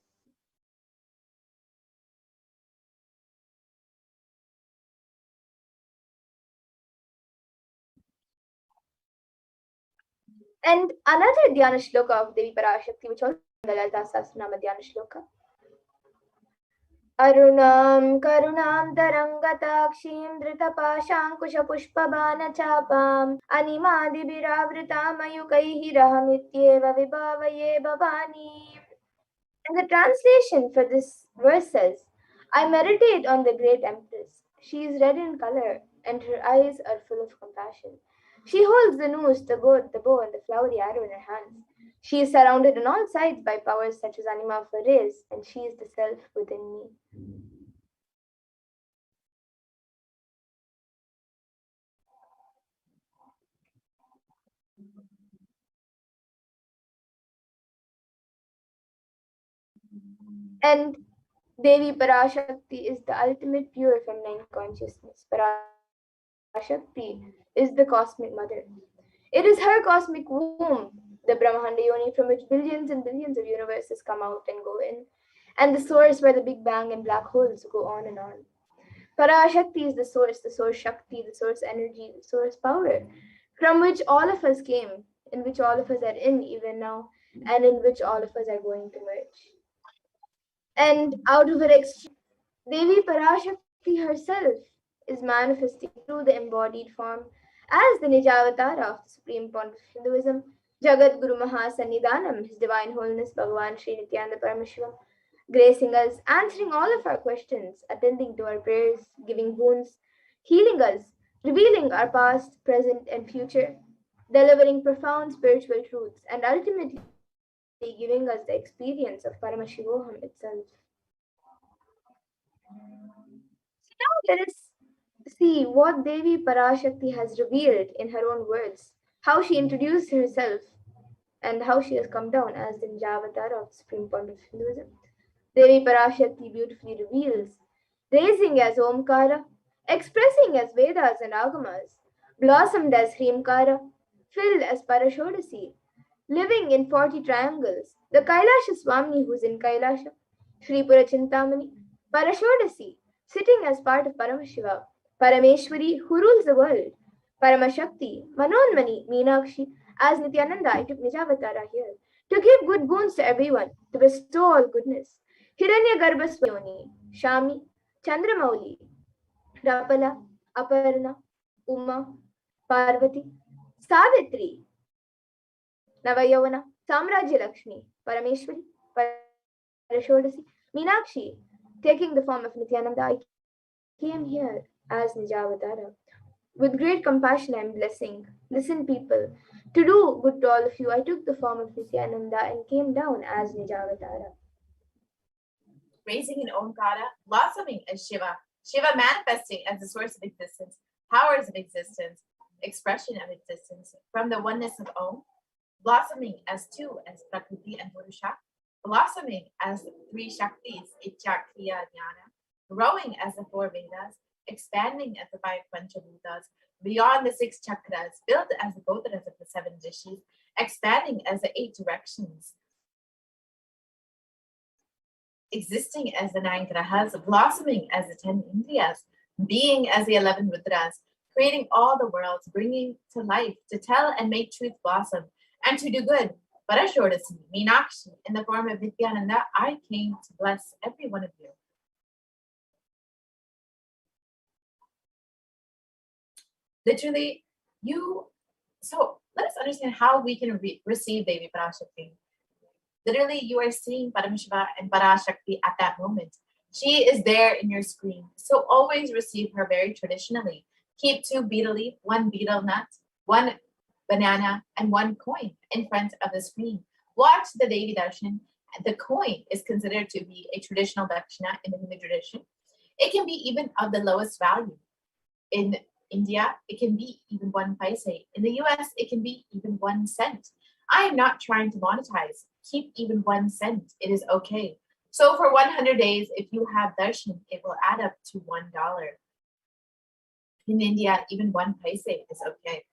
And another Dhyana Shloka of Devi Parashakti, which also is the Lalita Sahasranama Dhyana Shloka. अरुणां करुणां तरङ्गताक्षीं धृतपाशाङ्कुशपुष्पबाणचापाम् अनिमादिभिरावृतामयुकैः रहमित्येव विभावये Bhavani. And the translation for this verse says, I meditate on the great Empress. She is red in color, and her eyes are full of compassion. She holds the noose, the goat, the bow, and the flowery arrow in her hands. She is surrounded on all sides by powers such as anima for rays, and she is the self within me. And Devi Parashakti is the ultimate pure feminine consciousness. Parashakti is the cosmic mother. It is her cosmic womb, the Brahmanda Yoni, from which billions and billions of universes come out and go in, and the source where the Big Bang and black holes go on and on. Parashakti is the source Shakti, the source energy, the source power, from which all of us came, in which all of us are in even now, and in which all of us are going to merge. And out of her extreme, Devi Parashakti herself is manifesting through the embodied form as the Nijavatara of the Supreme Point of Hinduism, Jagat Guru Mahasannidhanam, His Divine Holiness Bhagavan Sri Nithyananda Paramashivam, gracing us, answering all of our questions, attending to our prayers, giving boons, healing us, revealing our past, present, and future, delivering profound spiritual truths, and ultimately giving us the experience of Paramashivoham itself. So now let us see what Devi Parashakti has revealed in her own words, how she introduced herself, and how she has come down as the Nijavatara of the Supreme Point of Hinduism. Devi Parashakti beautifully reveals, raising as Omkara, expressing as Vedas and Agamas, blossomed as Hrimkara, filled as Parashodasi, living in 40 triangles, the Kailasha Swami who's in Kailasha, Shripura Chintamani, Parashodasi, sitting as part of Paramashiva, Parameshwari who rules the world, Paramashakti, Manonmani, Meenakshi, as Nithyananda, I took Nijavatara here, to give good boons to everyone, to bestow all goodness. Hiranya Swayoni, Shami, Chandramauli, Rapala, Aparna, Uma, Parvati, Savitri, Navayavana, Samrajya Lakshmi, Parameshwari, Parashodasi, Meenakshi, taking the form of Nithyananda, I came here as Nijavatara. With great compassion and blessing, listen, people, to do good to all of you, I took the form of Nithyananda and came down as Nijavatara. Raising in Omkara, blossoming as Shiva, Shiva manifesting as the source of existence, powers of existence, expression of existence, from the oneness of Om, blossoming as two as Prakriti and Purusha, blossoming as three Shaktis, Ichya, Kriya, Jnana, growing as the four Vedas, expanding as the five Panchabhutas, beyond the six chakras, built as the Gotras of the seven Rishis, expanding as the eight directions, existing as the nine grahas, blossoming as the 10 indriyas, being as the 11 rudras, creating all the worlds, bringing to life, to tell and make truth blossom, and to do good. Parashodasi, Meenakshi, in the form of Nithyananda, I came to bless every one of you. Literally, so let us understand how we can receive Devi Parashakti. Literally, you are seeing Paramashiva and Parashakti at that moment. She is there in your screen. So always receive her very traditionally. Keep 2 betel leaf, 1 betel nut, 1 banana, and 1 coin in front of the screen. Watch the Devi Darshan. The coin is considered to be a traditional dakshina in the Hindu tradition. It can be even of the lowest value. In India, it can be even 1 paise. In the US, it can be even 1 cent. I am not trying to monetize. Keep even 1 cent. It is okay. So for 100 days, if you have darshan, it will add up to $1. In India, even 1 paise is okay.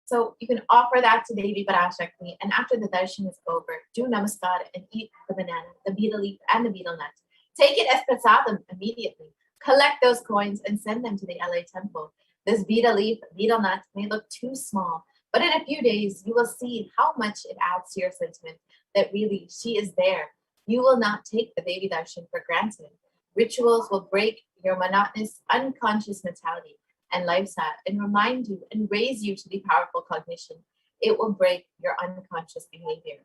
So you can offer that to Devi Parashakti, and after the darshan is over, do namaskar and eat the banana, the betel leaf, and the betel nut. Take it as prasadam immediately. Collect those coins and send them to the LA temple. This betel leaf, betel nut may look too small, but in a few days, you will see how much it adds to your sentiment that really she is there. You will not take the Devi Darshan for granted. Rituals will break your monotonous, unconscious mentality and lifestyle and remind you and raise you to the powerful cognition. It will break your unconscious behavior.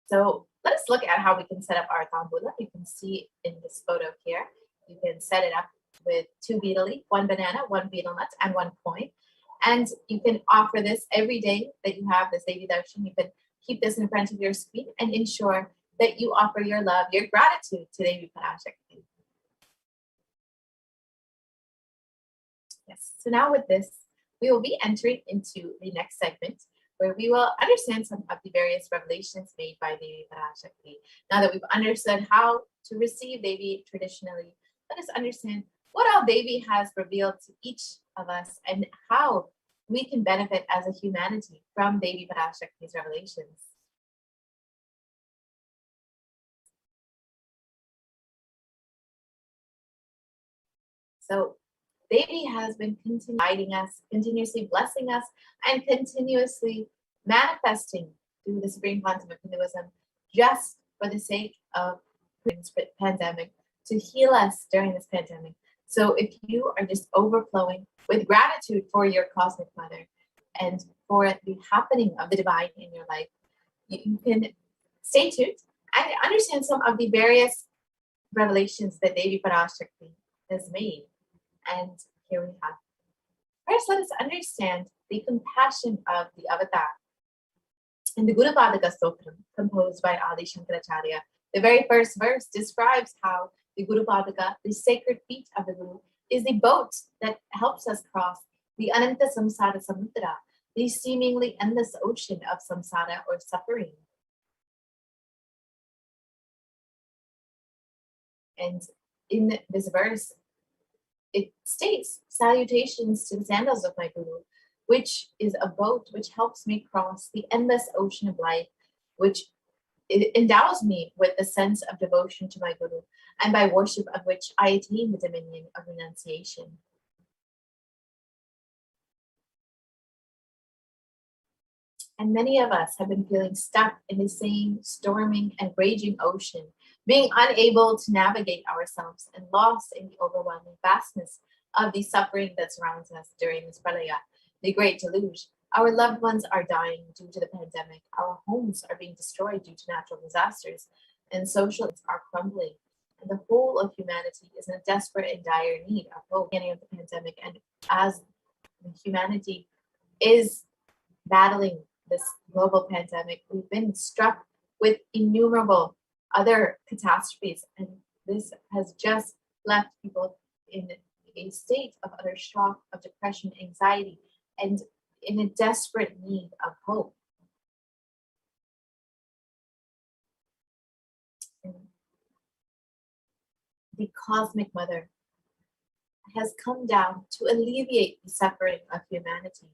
So let us look at how we can set up our tambula. You can see in this photo here, you can set it up with 2 betel leaf, 1 banana, 1 betel nut, and 1 coin. And you can offer this every day that you have this Devi Darshan. You can keep this in front of your screen and ensure that you offer your love, your gratitude to Devi Parashakti. Yes, so now with this, we will be entering into the next segment where we will understand some of the various revelations made by Devi Parashakti. Now that we've understood how to receive Devi traditionally, let us understand what all Devi has revealed to each of us and how we can benefit as a humanity from Devi Parashakti's revelations. So Devi has been guiding us, continuously blessing us, and continuously manifesting through the Supreme Quantum of Hinduism just for the sake of the pandemic, to heal us during this pandemic. So if you are just overflowing with gratitude for your cosmic mother and for the happening of the divine in your life, you can stay tuned and understand some of the various revelations that Devi Parashakti has made. And here we have. First, let us understand the compassion of the avatar. In the Guru Padaka Stotram, composed by Adi Shankaracharya, the very first verse describes how the Guru Padaka, the sacred feet of the Guru, is the boat that helps us cross the Ananta Samsara Samudra, the seemingly endless ocean of samsara or suffering. And in this verse, it states, salutations to the sandals of my Guru, which is a boat which helps me cross the endless ocean of life, which endows me with the sense of devotion to my Guru, and by worship of which I attain the dominion of renunciation. And many of us have been feeling stuck in the same storming and raging ocean, being unable to navigate ourselves and lost in the overwhelming vastness of the suffering that surrounds us during this pralaya, the great deluge. Our loved ones are dying due to the pandemic. Our homes are being destroyed due to natural disasters, and social are crumbling. And the whole of humanity is in a desperate and dire need of hope at the beginning of the pandemic. And as humanity is battling this global pandemic, we've been struck with innumerable other catastrophes, and this has just left people in a state of utter shock, of depression, anxiety, and in a desperate need of hope. And the cosmic mother has come down to alleviate the suffering of humanity.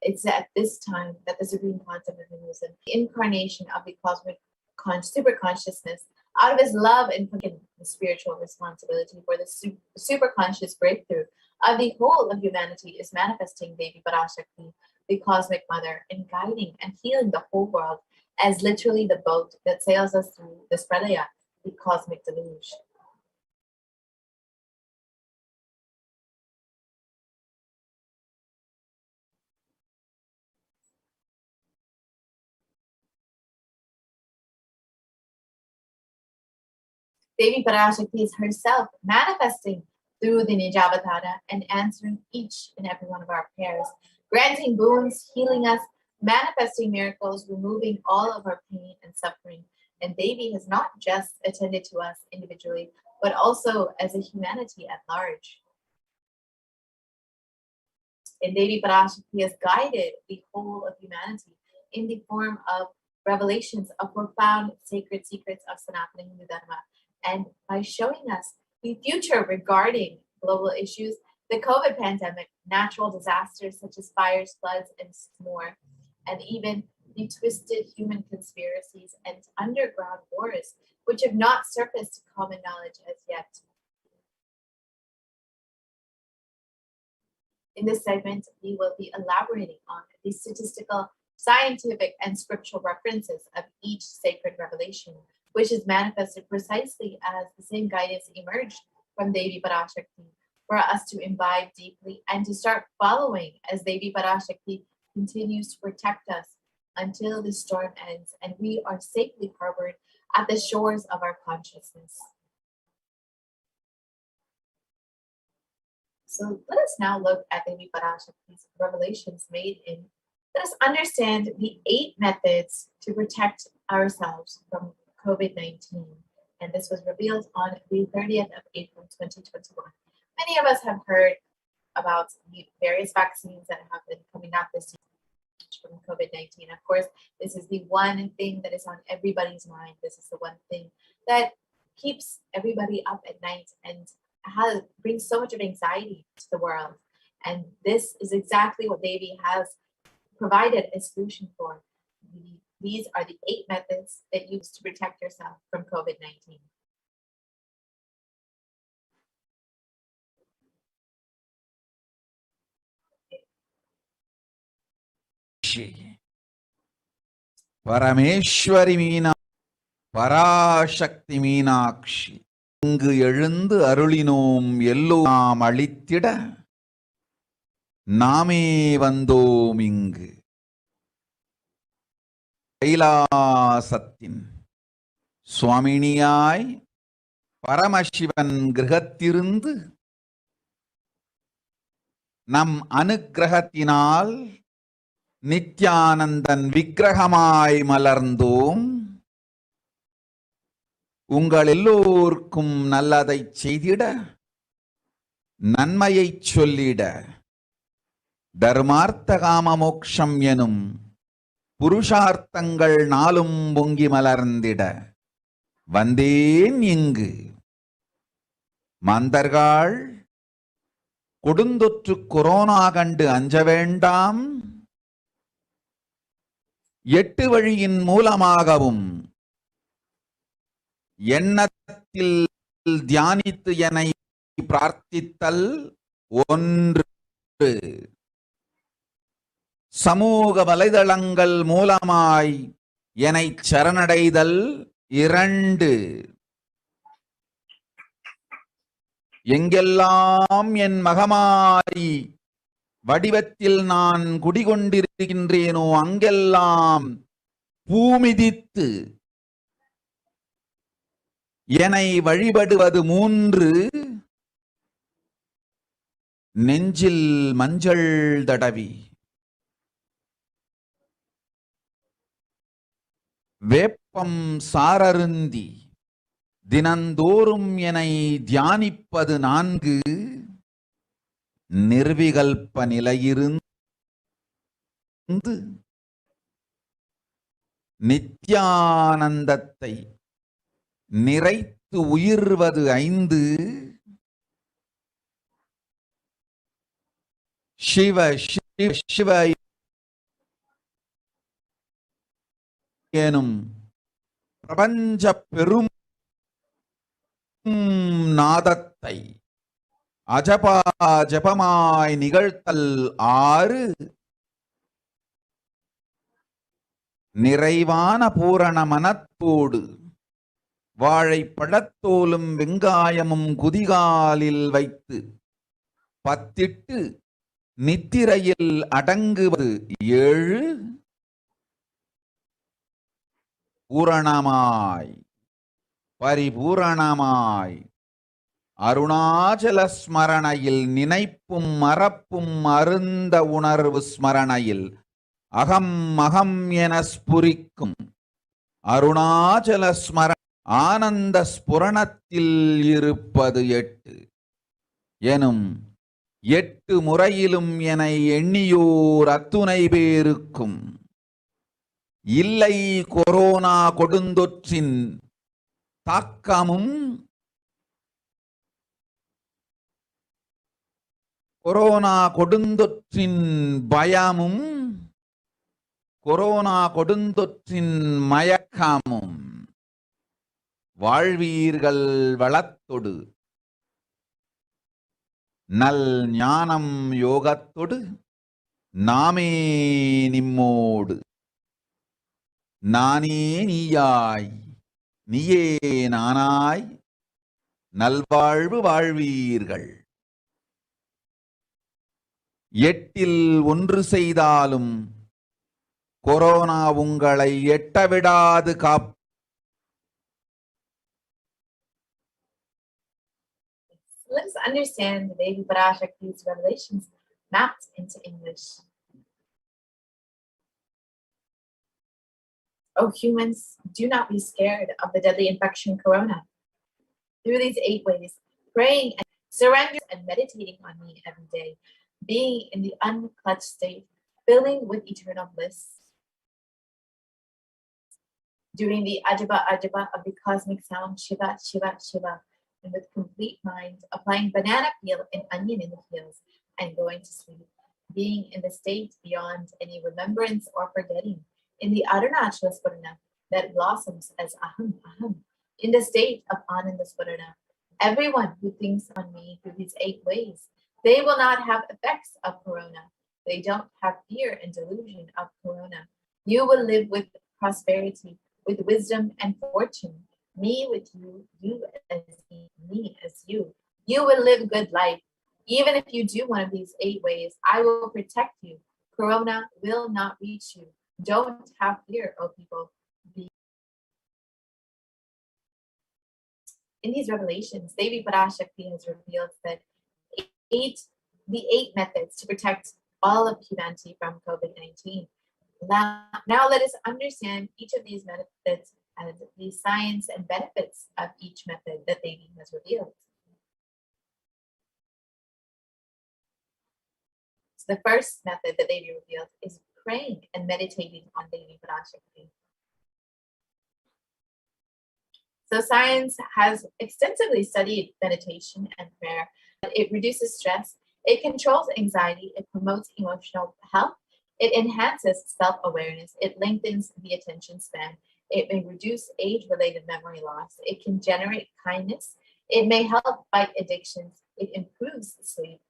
It's at this time that the Supreme Concept of Hinduism, the incarnation of the cosmic super consciousness, out of his love and the spiritual responsibility for the super conscious breakthrough of the whole of humanity, is manifesting Devi Parashakti, the cosmic mother, and guiding and healing the whole world as literally the boat that sails us through this pralaya, the cosmic deluge. Devi Parashakti is herself manifesting through the Nijavatara and answering each and every one of our prayers, granting boons, healing us, manifesting miracles, removing all of our pain and suffering. And Devi has not just attended to us individually, but also as a humanity at large. And Devi Parashakti has guided the whole of humanity in the form of revelations of profound sacred secrets of Sanatana Hindu Dharma, and by showing us the future regarding global issues, the COVID pandemic, natural disasters such as fires, floods, and more, and even the twisted human conspiracies and underground wars, which have not surfaced to common knowledge as yet. In this segment, we will be elaborating on the statistical, scientific, and scriptural references of each sacred revelation, which is manifested precisely as the same guidance emerged from Devi Parashakti, for us to imbibe deeply and to start following as Devi Parashakti continues to protect us until the storm ends and we are safely harbored at the shores of our consciousness. So let us now look at Devi Parashakti's revelations made in, let us understand the 8 methods to protect ourselves from COVID-19. And this was revealed on the 30th of April, 2021. Many of us have heard about the various vaccines that have been coming out this year from COVID-19. Of course, this is the one thing that is on everybody's mind. This is the one thing that keeps everybody up at night and brings so much of anxiety to the world. And this is exactly what Devi has provided a solution for. These are the 8 methods that you use to protect yourself from COVID-19. Parameswari Meena Parasakthi Meenakshi இங்கு எழுந்து அருளினோம் எல்லோம் அளித்திட நாமே வந்தோம் இங்கு. கைலாசத்தின் சுவாமினியாய் பரமசிவன் கிரகத்திருந்து நம் அனுக்கிரகத்தினால் நித்யானந்தன் விக்கிரகமாய் மலர்ந்தோம். உங்கள் எல்லோருக்கும் நல்லதை செய்திட, நன்மையை சொல்லிட, தர்மார்த்த காம மோக்ஷம் எனும் புருஷார்த்தங்கள் நாளும் பொங்கி மலர்ந்திட வந்தேன் இங்கு. மாந்தர்கள் கொடுந்தொற்று கொரோனா கண்டு அஞ்ச வேண்டாம். 8 வழியின் மூலமாகவும் எண்ணத்தில் தியானித்து என்னை பிரார்த்தித்தல் 1, சமூக வலைதளங்கள் மூலமாய் என்னை சரணடைதல் 2, எங்கெல்லாம் என் மகமாரி வடிவத்தில் நான் குடிகொண்டிருக்கின்றேனோ அங்கெல்லாம் பூமிதித்து என்னை வழிபடுவது 3, நெஞ்சில் மஞ்சள் தடவி வேப்பம் சாரருந்தி தினந்தோறும் என்னை தியானிப்பது 4, நிர்விகல்ப நிலையிருந்து நித்யானந்தத்தை நிறைத்து உயிர்வது 5, சிவ சிவ சிவ எனும் பிரபஞ்ச பெரும் நாதத்தை அஜபா ஜபமாய் நிகழ்த்தல் 6, நிறைவான பூரண மனத்தோடு வாழைப்பழத்தோலும் வெங்காயமும் குதிகாலில் வைத்து பத்திட்டு நித்திரையில் அடங்குவது 7, பூரணமாய் பரிபூரணமாய் அருணாச்சல ஸ்மரணையில் நினைப்பும் மறப்பும் அருந்த உணர்வு ஸ்மரணையில் அகம் அகம் என ஸ்புரிக்கும் அருணாச்சல ஸ்மர ஆனந்த ஸ்புரணத்தில் இருப்பது 8 எனும் 8 முறையிலும் என எண்ணியோர் அத்துணை பேருக்கும் இல்லை கொரோனா கொடுந்தொற்றின் தாக்கமும் கொரோனா கொடுந்தொற்றின் பயமும் கொரோனா கொடுந்தொற்றின் மயக்கமும் வாழ்வீர்கள் வளத்தொடு நல் ஞானம் யோகத்தொடு நாமே நிம்மோடு நானே நீயாய் நீயே நானாய் நல்வாழ்வு வாழ்வீர்கள். 8இல் 1 செய்தாலும் கொரோனா உங்களை எட்டவிடாது காப். Let's understand the Devi Parashakti's revelations mapped into English. Oh, humans, do not be scared of the deadly infection corona. Through these 8 ways, praying and surrendering and meditating on me every day, being in the unclutched state, filling with eternal bliss. During the Ajaba Ajaba of the cosmic sound, Shiva, Shiva, Shiva, and with complete mind, applying banana peel and onion in the heels, and going to sleep, being in the state beyond any remembrance or forgetting, in the Arunachala Spurana that blossoms as Aham, Aham, in the state of Ananda Spurana. Everyone who thinks on me through these 8 ways, they will not have effects of corona. They don't have fear and delusion of corona. You will live with prosperity, with wisdom and fortune. Me with you, you as me as you. You will live good life. Even if you do one of these 8 ways, I will protect you. Corona will not reach you. Don't have fear, O people. In these revelations, Devi Parashakti has revealed that the eight methods to protect all of humanity from COVID-19. Now let us understand each of these methods and the science and benefits of each method that Devi has revealed. So the first method that Devi revealed is praying and meditating on Devi Parashakti. So science has extensively studied meditation and prayer. It reduces stress, it controls anxiety, it promotes emotional health, it enhances self-awareness, it lengthens the attention span, it may reduce age-related memory loss, it can generate kindness, it may help fight addictions, it improves sleep,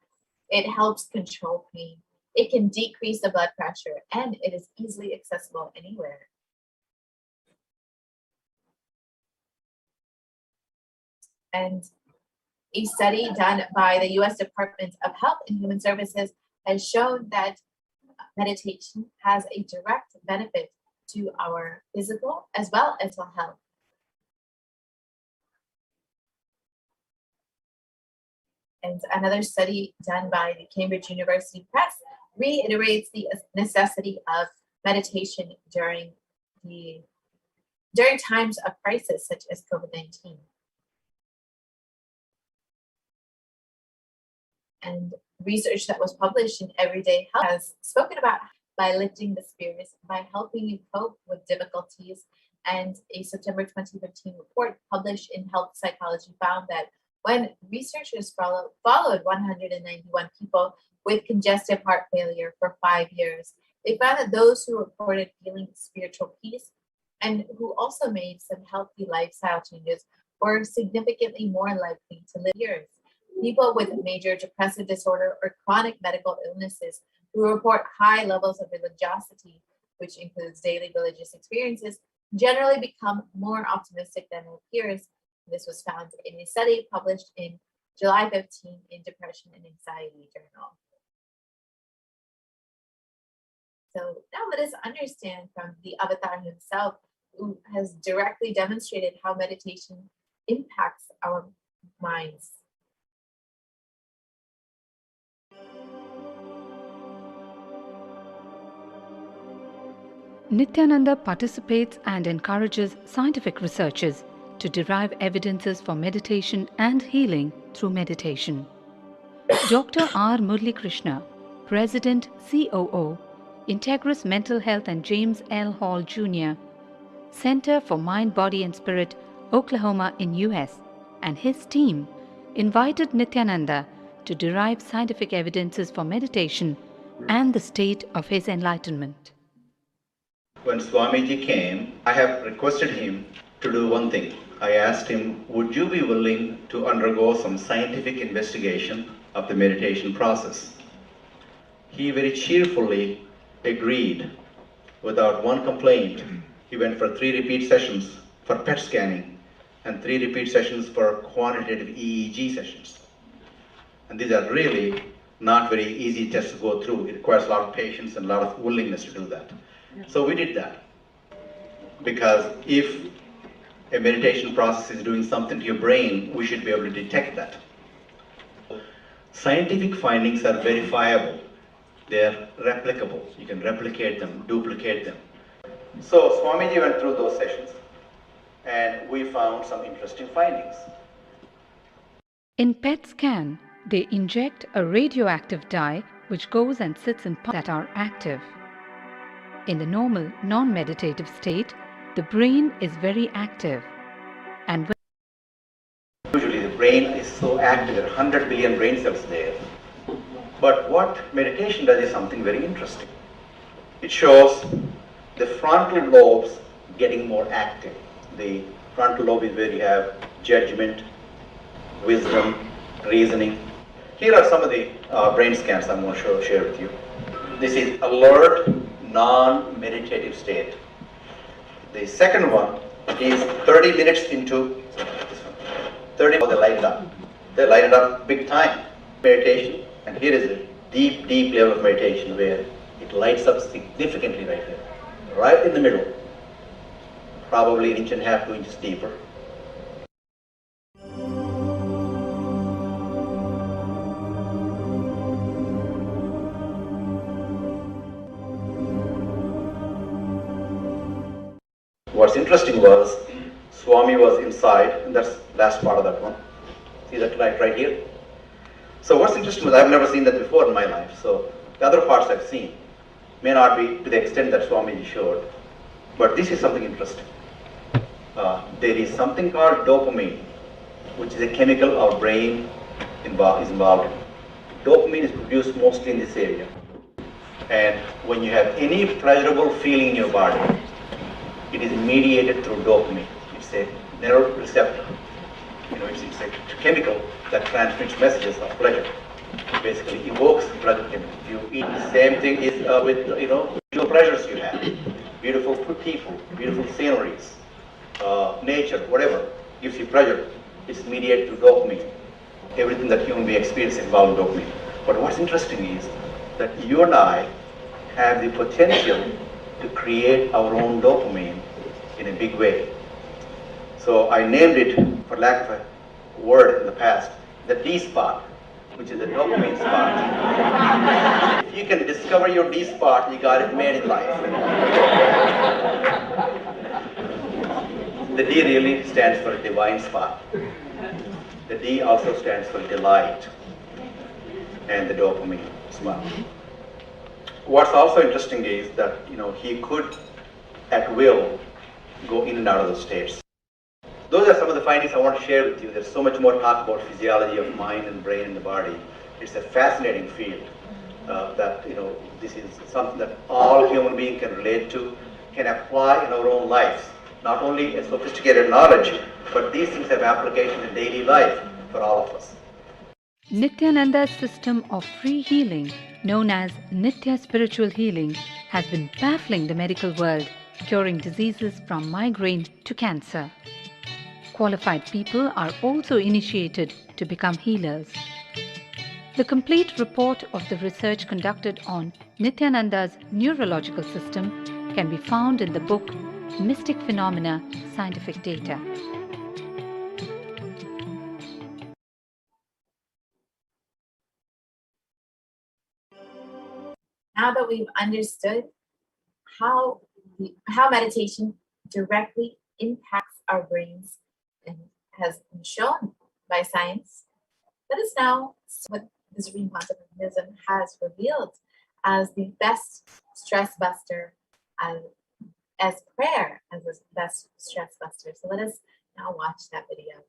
it helps control pain, it can decrease the blood pressure, and it is easily accessible anywhere. And a study done by the US Department of Health and Human Services has shown that meditation has a direct benefit to our physical as well as mental health. And another study done by the Cambridge University Press reiterates the necessity of meditation during times of crisis such as COVID-19. And research that was published in Everyday Health has spoken about by lifting the spirits, by helping you cope with difficulties. And a September 2015 report published in Health Psychology found that when researchers followed 191 people with congestive heart failure for 5 years, they found that those who reported feeling spiritual peace and who also made some healthy lifestyle changes were significantly more likely to live years. People with major depressive disorder or chronic medical illnesses who report high levels of religiosity, which includes daily religious experiences, generally become more optimistic than their peers. This was found in a study published in July 15 in Depression and Anxiety Journal. So now let us understand from the avatar himself, who has directly demonstrated how meditation impacts our minds. Nithyananda participates and encourages scientific researchers to derive evidences for meditation and healing through meditation. Dr. R. Murli Krishna, President COO, Integris Mental Health and James L. Hall Jr., Center for Mind, Body and Spirit, Oklahoma in US, and his team invited Nithyananda to derive scientific evidences for meditation and the state of his enlightenment. When Swamiji came, I have requested him to do one thing. I asked him, would you be willing to undergo some scientific investigation of the meditation process? He very cheerfully agreed without one complaint. He went for 3 repeat sessions for PET scanning and 3 repeat sessions for quantitative EEG sessions. And these are really not very easy tests to go through. It requires a lot of patience and a lot of willingness to do that. So we did that, because if a meditation process is doing something to your brain, we should be able to detect that. Scientific findings are verifiable. They're replicable. You can replicate them, duplicate them. So Swamiji went through those sessions and we found some interesting findings. In PET scan, they inject a radioactive dye which goes and sits in parts that are active. In the normal, non-meditative state, the brain is very active. And usually the brain is so active, there are 100 billion brain cells there. But what meditation does is something very interesting. It shows the frontal lobes getting more active. The frontal lobe is where you have judgment, wisdom, reasoning. Here are some of the brain scans I'm going to share with you. This is alert, non-meditative state. The second one is 30 minutes into this one. 30 minutes, they light it up. They light it up big time. Meditation, and here is a deep, deep level of meditation where it lights up significantly right here. Right in the middle. Probably 1.5 inches, 2 inches deeper. What's interesting was, Swami was inside, and that's the last part of that one. See that light right here? So what's interesting was, I've never seen that before in my life. So the other parts I've seen may not be to the extent that Swamiji showed, but this is something interesting. There is something called dopamine, which is a chemical our brain is involved in. Dopamine is produced mostly in this area. And when you have any pleasurable feeling in your body, it is mediated through dopamine. It's a neuroreceptor. It's a chemical that transmits messages of pleasure. It basically evokes pleasure chemical. You eat the same thing is with visual pleasures you have. Beautiful people, beautiful sceneries, nature, whatever gives you pleasure. It's mediated through dopamine. Everything that human being experiences involves dopamine. But what's interesting is that you and I have the potential to create our own dopamine in a big way. So I named it, for lack of a word in the past, the D spot, which is the dopamine spot. If you can discover your D spot, you got it made in life. The D really stands for a divine spot. The D also stands for delight, and the dopamine spot. What's also interesting is that he could, at will, go in and out of those states. Those are some of the findings I want to share with you. There's so much more talk about physiology of mind and brain and the body. It's a fascinating field that this is something that all human beings can relate to, can apply in our own lives. Not only a sophisticated knowledge, but these things have application in daily life for all of us. Nithyananda's system of free healing, known as Nithya Spiritual Healing, has been baffling the medical world, curing diseases from migraine to cancer. Qualified people are also initiated to become healers. The complete report of the research conducted on Nithyananda's neurological system can be found in the book Mystic Phenomena, Scientific Data. Now that we've understood how meditation directly impacts our brains and has been shown by science, let us now see what the Supreme Quantum Mechanism has revealed as the best stress buster, as prayer as the best stress buster. So let us now watch that video.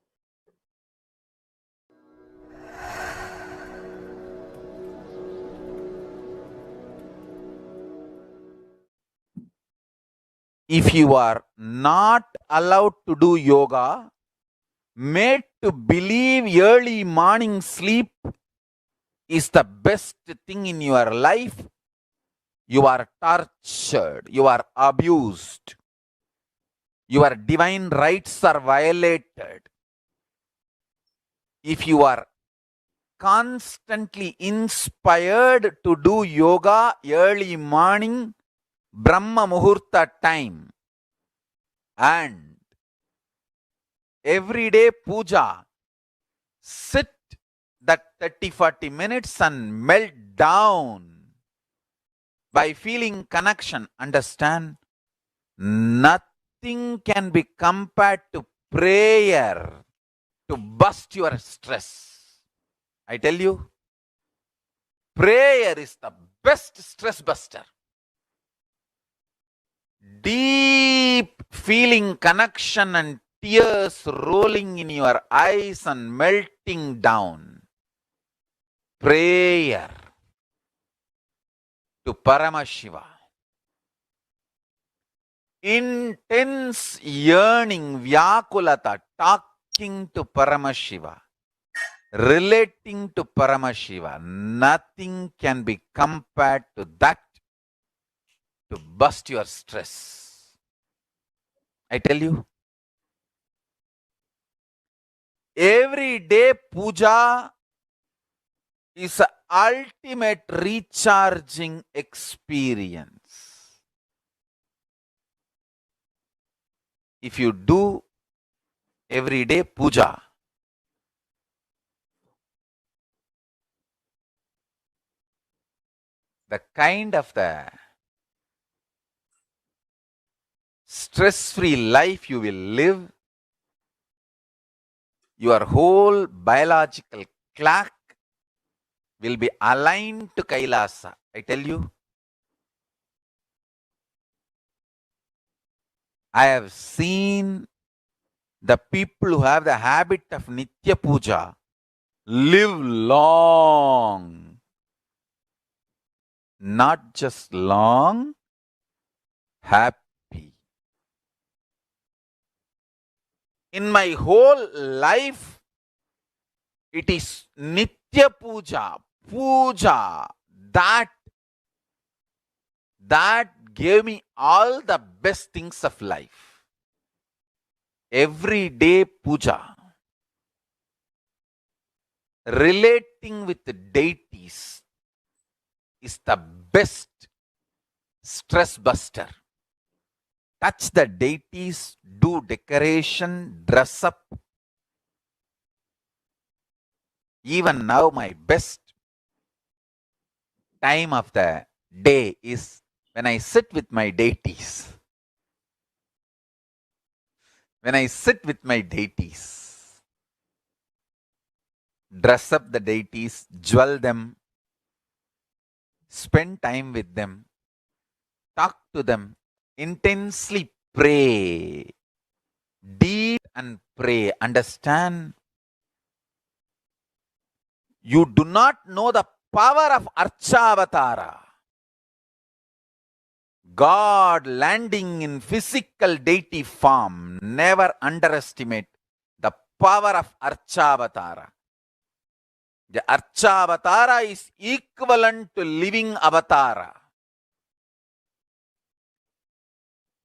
If you are not allowed to do yoga, made to believe early morning sleep is the best thing in your life, you are tortured, you are abused, your divine rights are violated. If you are constantly inspired to do yoga early morning, Brahma Muhurta time, and everyday puja, sit that 30-40 minutes and melt down by feeling connection. Understand? Nothing can be compared to prayer to bust your stress. I tell you, prayer is the best stress buster. Deep feeling connection and tears rolling in your eyes and melting down. Prayer to Paramashiva. Intense yearning, Vyakulata, talking to Paramashiva, relating to Paramashiva. Nothing can be compared to that to bust your stress. I tell you, everyday puja is an ultimate recharging experience. If you do everyday puja, the kind of the stress-free life you will live, your whole biological clock will be aligned to Kailasa. I tell you, I have seen the people who have the habit of Nitya Puja live long, not just long, happy. In my whole life, it is Nitya Puja that gave me all the best things of life. Everyday puja, relating with the deities, is the best stress buster. Touch the deities, do decoration, dress up. Even now, my best time of the day is when I sit with my deities. When I sit with my deities, dress up the deities, jewel them, spend time with them, talk to them, intensely pray, deep and pray. Understand? You do not know the power of Archavatara. God landing in physical deity form. Never underestimate the power of Archavatara. The Archavatara is equivalent to living avatara.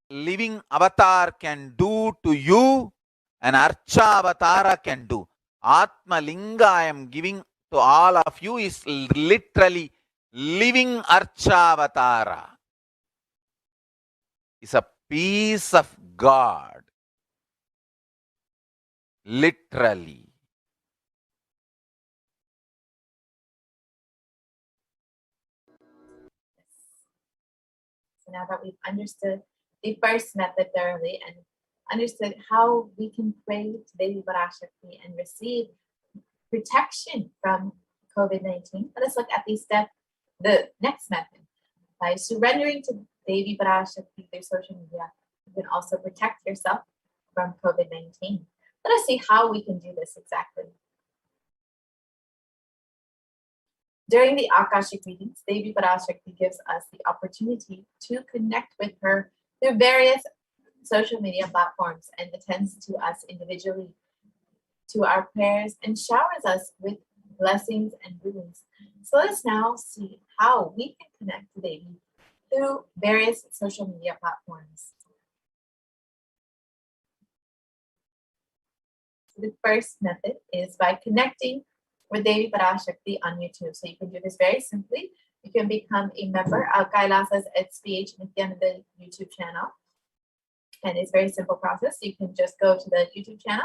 Living avatar can do to you, an Archavatara can do. Atma Linga I am giving to all of you is literally living Archavatara. Is a piece of God. Literally. So now that we've understood the first method thoroughly and understood how we can pray to Devi Parashakti and receive protection from COVID-19, let us look at the next method. By surrendering to Devi Parashakti through social media, you can also protect yourself from COVID-19. Let us see how we can do this exactly. During the Akashic readings, Devi Parashakti gives us the opportunity to connect with her through various social media platforms and attends to us individually, to our prayers, and showers us with blessings and boons. So let's now see how we can connect to Devi through various social media platforms. So the first method is by connecting with Devi Parashakti on YouTube. So you can do this very simply. You can become a member of Kailasa's HDH Nithyananda YouTube channel. And it's a very simple process. You can just go to the YouTube channel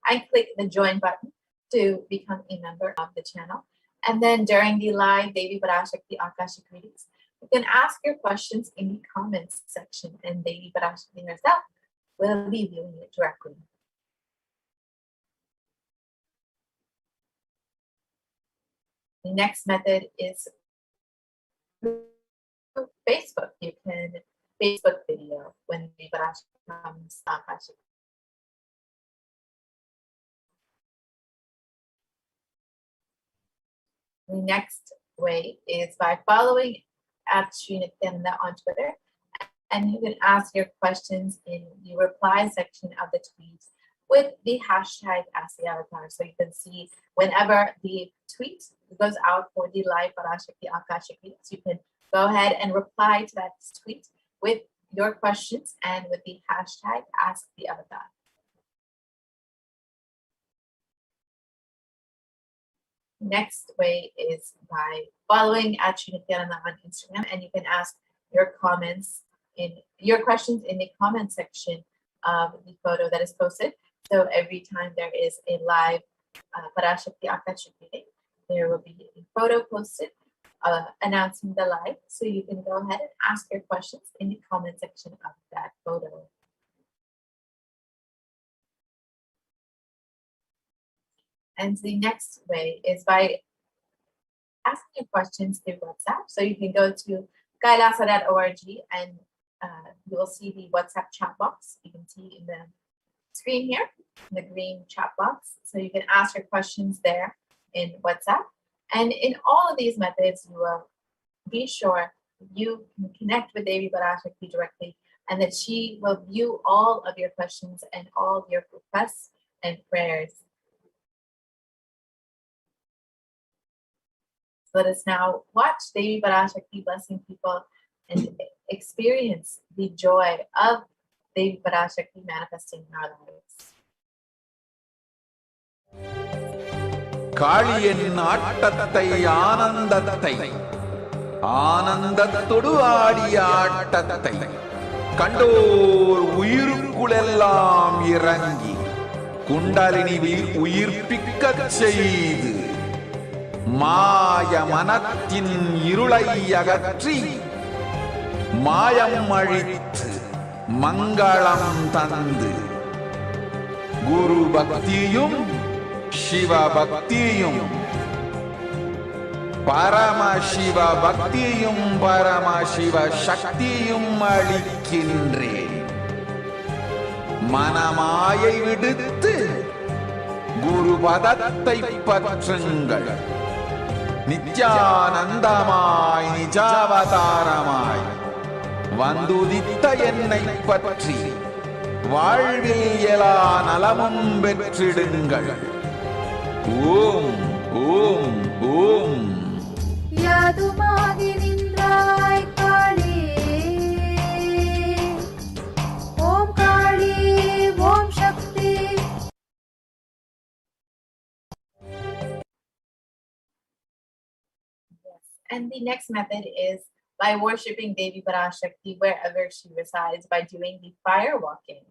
and click the join button to become a member of the channel. And then during the live Devi Parashakti Akashic readings, you can ask your questions in the comments section, and Devi Parashakti herself will be viewing it directly. The next method is Facebook. You can Facebook video when Devi Parashakti comes Akashic. The next way is by following at Sri Nithyananda on Twitter, and you can ask your questions in the reply section of the tweet with the hashtag #AskTheAvatar. So you can see whenever the tweet goes out for the live Parashakti Akashic readings, you can go ahead and reply to that tweet with your questions and with the hashtag #AskTheAvatar. Next way is by following at Sri Nithyananda on Instagram, and you can ask your questions in the comment section of the photo that is posted. So every time there is a live Parashakti Akash reading, there will be a photo posted announcing the live. So you can go ahead and ask your questions in the comment section of that photo. And the next way is by asking your questions through WhatsApp. So you can go to kailasa.org and you will see the WhatsApp chat box. You can see in the screen here, the green chat box. So you can ask your questions there in WhatsApp. And in all of these methods, you will be sure you can connect with Devi Parashakti directly and that she will view all of your questions and all your requests and prayers. Let us now watch Devi Parashakti blessing people and experience the joy of Devi Parashakti manifesting in our lives. காளியின் ஆட்டத்தை ஆனந்தத்தை ஆனந்தத்தொடு ஆடிய ஆட்டத்தை கண்டோர் உயிருக்குளெல்லாம் இறங்கி குண்டலினியில் உயிர்ப்பிக்கச் செய்து மாய மனத்தின் இருளை அகற்றி மாயம் அழித்து மங்களம் தந்து குரு பக்தியும் சிவ பக்தியும் பரமசிவ பக்தியும் பரமசிவ சக்தியும் அளிக்கின்றேன். மனமாயை விடுத்து குரு பதத்தை பற்றுங்கள். நித்யானந்தமாய் நிஜாவதாரமாய் வந்துதித்த என்னை பற்றி வாழ்வில் எல்லா நலமும் பெற்றிடுங்கள். ஓம் ஓம் ஓம். யாதுமாகி நின்றாய் காளி, ஓம் காளி, ஓம் சக்தி. And the next method is by worshiping Devi Parashakti wherever she resides by doing the fire walking.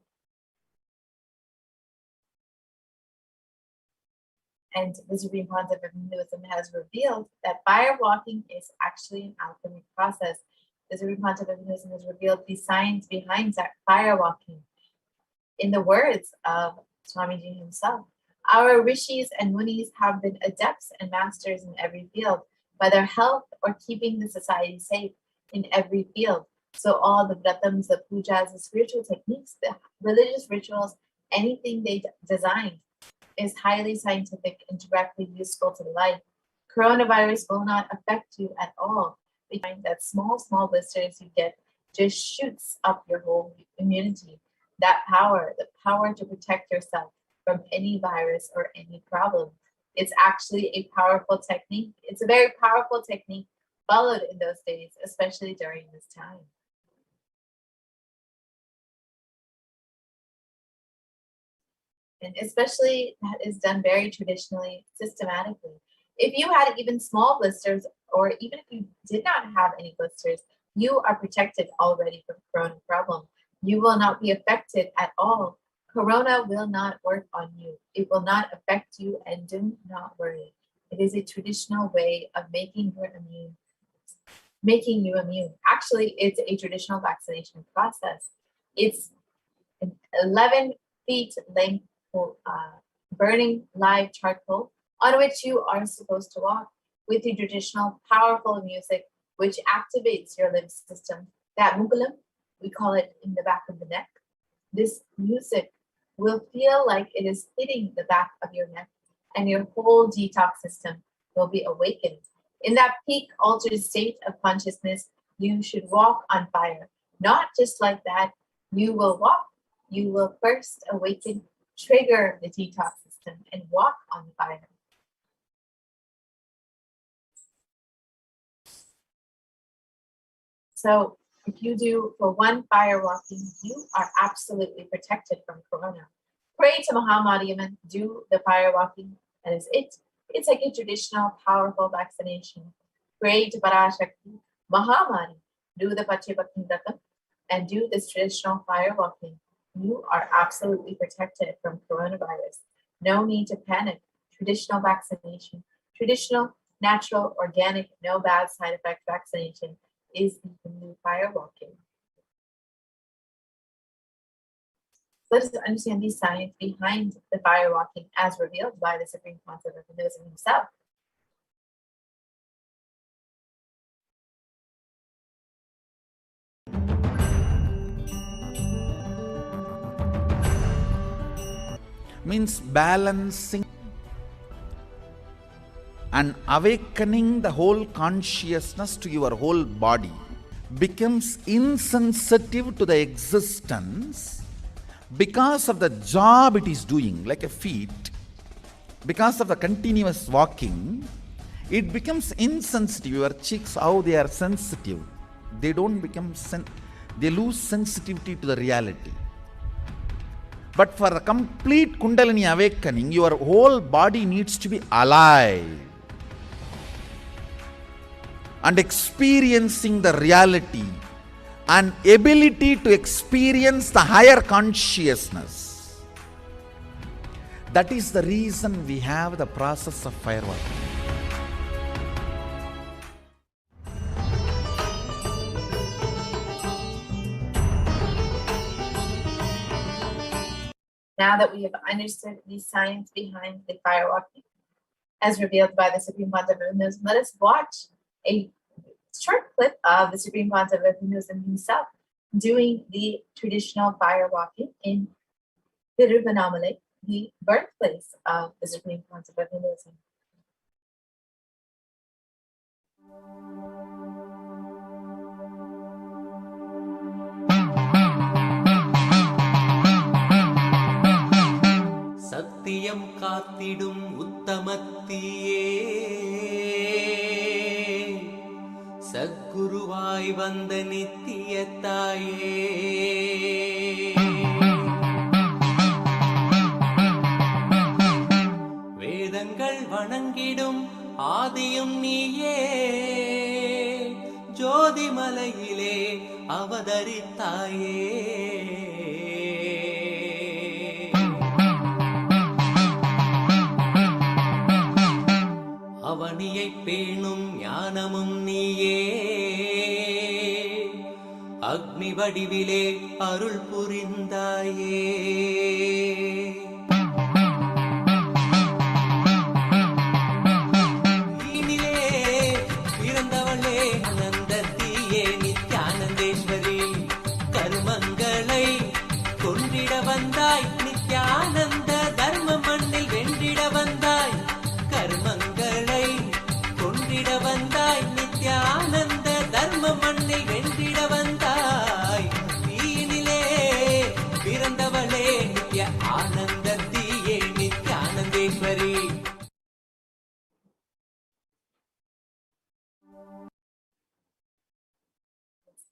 And the Supreme Pontiff of Hinduism has revealed that fire walking is actually an alchemic process. The Supreme Pontiff of Hinduism has revealed the science behind that fire walking. In the words of Swamiji himself, our rishis and munis have been adepts and masters in every field, whether health or keeping the society safe, in every field. So all the vratams, the pujas, the spiritual techniques, the religious rituals, anything they designed is highly scientific and directly useful to life. Coronavirus will not affect you at all. We find that small blisters you get just shoots up your whole immunity. That power, the power to protect yourself from any virus or any problem. It's actually a powerful technique. It's a very powerful technique followed in those days, especially during this time. And especially that is done very traditionally, systematically. If you had even small blisters, or even if you did not have any blisters, you are protected already from corona problem. You will not be affected at all. Corona will not work on you. It will not affect you, and do not worry. It is a traditional way of making you immune. Actually, it's a traditional vaccination process. It's an 11 feet length burning live charcoal on which you are supposed to walk with the traditional powerful music which activates your lymph system. That mukulam, we call it in the back of the neck. This music will feel like it is hitting the back of your neck, and your whole detox system will be awakened. In that peak altered state of consciousness, you should walk on fire. Not just like that, you will walk. You will first awaken, trigger the detox system, and walk on fire. So If you do for one fire walking, you are absolutely protected from corona. Pray to Mahamadi and do the fire walking. That is it. It's like a traditional, powerful vaccination. Pray to Parashakti, Mahamadi, do the Pachipakindatam, and do this traditional fire walking. You are absolutely protected from coronavirus. No need to panic. Traditional vaccination, traditional, natural, organic, no bad side effect vaccination is the new fire walking. Let us understand the science behind the fire walking as revealed by the Supreme Concept of Hinduism himself. Means balancing and awakening the whole consciousness to your whole body becomes insensitive to the existence because of the job it is doing, like a feet. Because of the continuous walking, it becomes insensitive. Your cheeks, how they are sensitive, they don't become they lose sensitivity to the reality. But for a complete Kundalini awakening, your whole body needs to be alive and experiencing the reality and ability to experience the higher consciousness. That is the reason we have the process of fireworking. Now that we have understood the science behind the fire walking, as revealed by the Supreme Concept of Hinduism, let us watch a short clip of the Supreme Concept of Hinduism himself doing the traditional fire walking in Tiruvannamalai, the birthplace of the Supreme Concept of Hinduism. சத்தியம் காத்திடும் உத்தமத்தியே சத்குருவாய் வந்த நித்திய தாயே வேதங்கள் வணங்கிடும் ஆதியும் நீயே ஜோதிமலையிலே அவதரித்தாயே அவனியை பேணும் ஞானமும் நீயே அக்னி வடிவிலே அருள் புரிந்தாயே நீனிலே பிறந்தவளே ஆனந்தத்தியே நித்யானந்தேஸ்வரி கருமங்களை கொன்றிட வந்தாய் நித்யானந்த தர்ம மண்ணில் வென்றிட வந்தாய் கர்மங்களை கொன்றிட வந்தாய் நித்யானந்த தர்ம மண்ணில் வென்றிட வந்தாய் தீனிலே பிறந்தவளே நித்ய ஆனந்தத்தியே நித்யானந்தேஸ்வரி.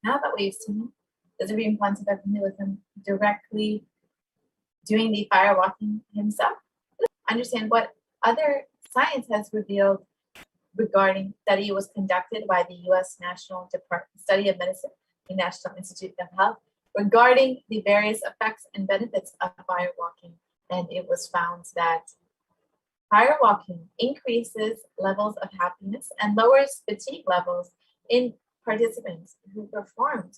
Now that we've seen the Supreme Concept of Hinduism directly doing the fire walking himself, let's understand what other science has revealed regarding study was conducted by the U.S. National Study of Medicine, the National Institute of Health, regarding the various effects and benefits of fire walking. And it was found that fire walking increases levels of happiness and lowers fatigue levels in participants who performed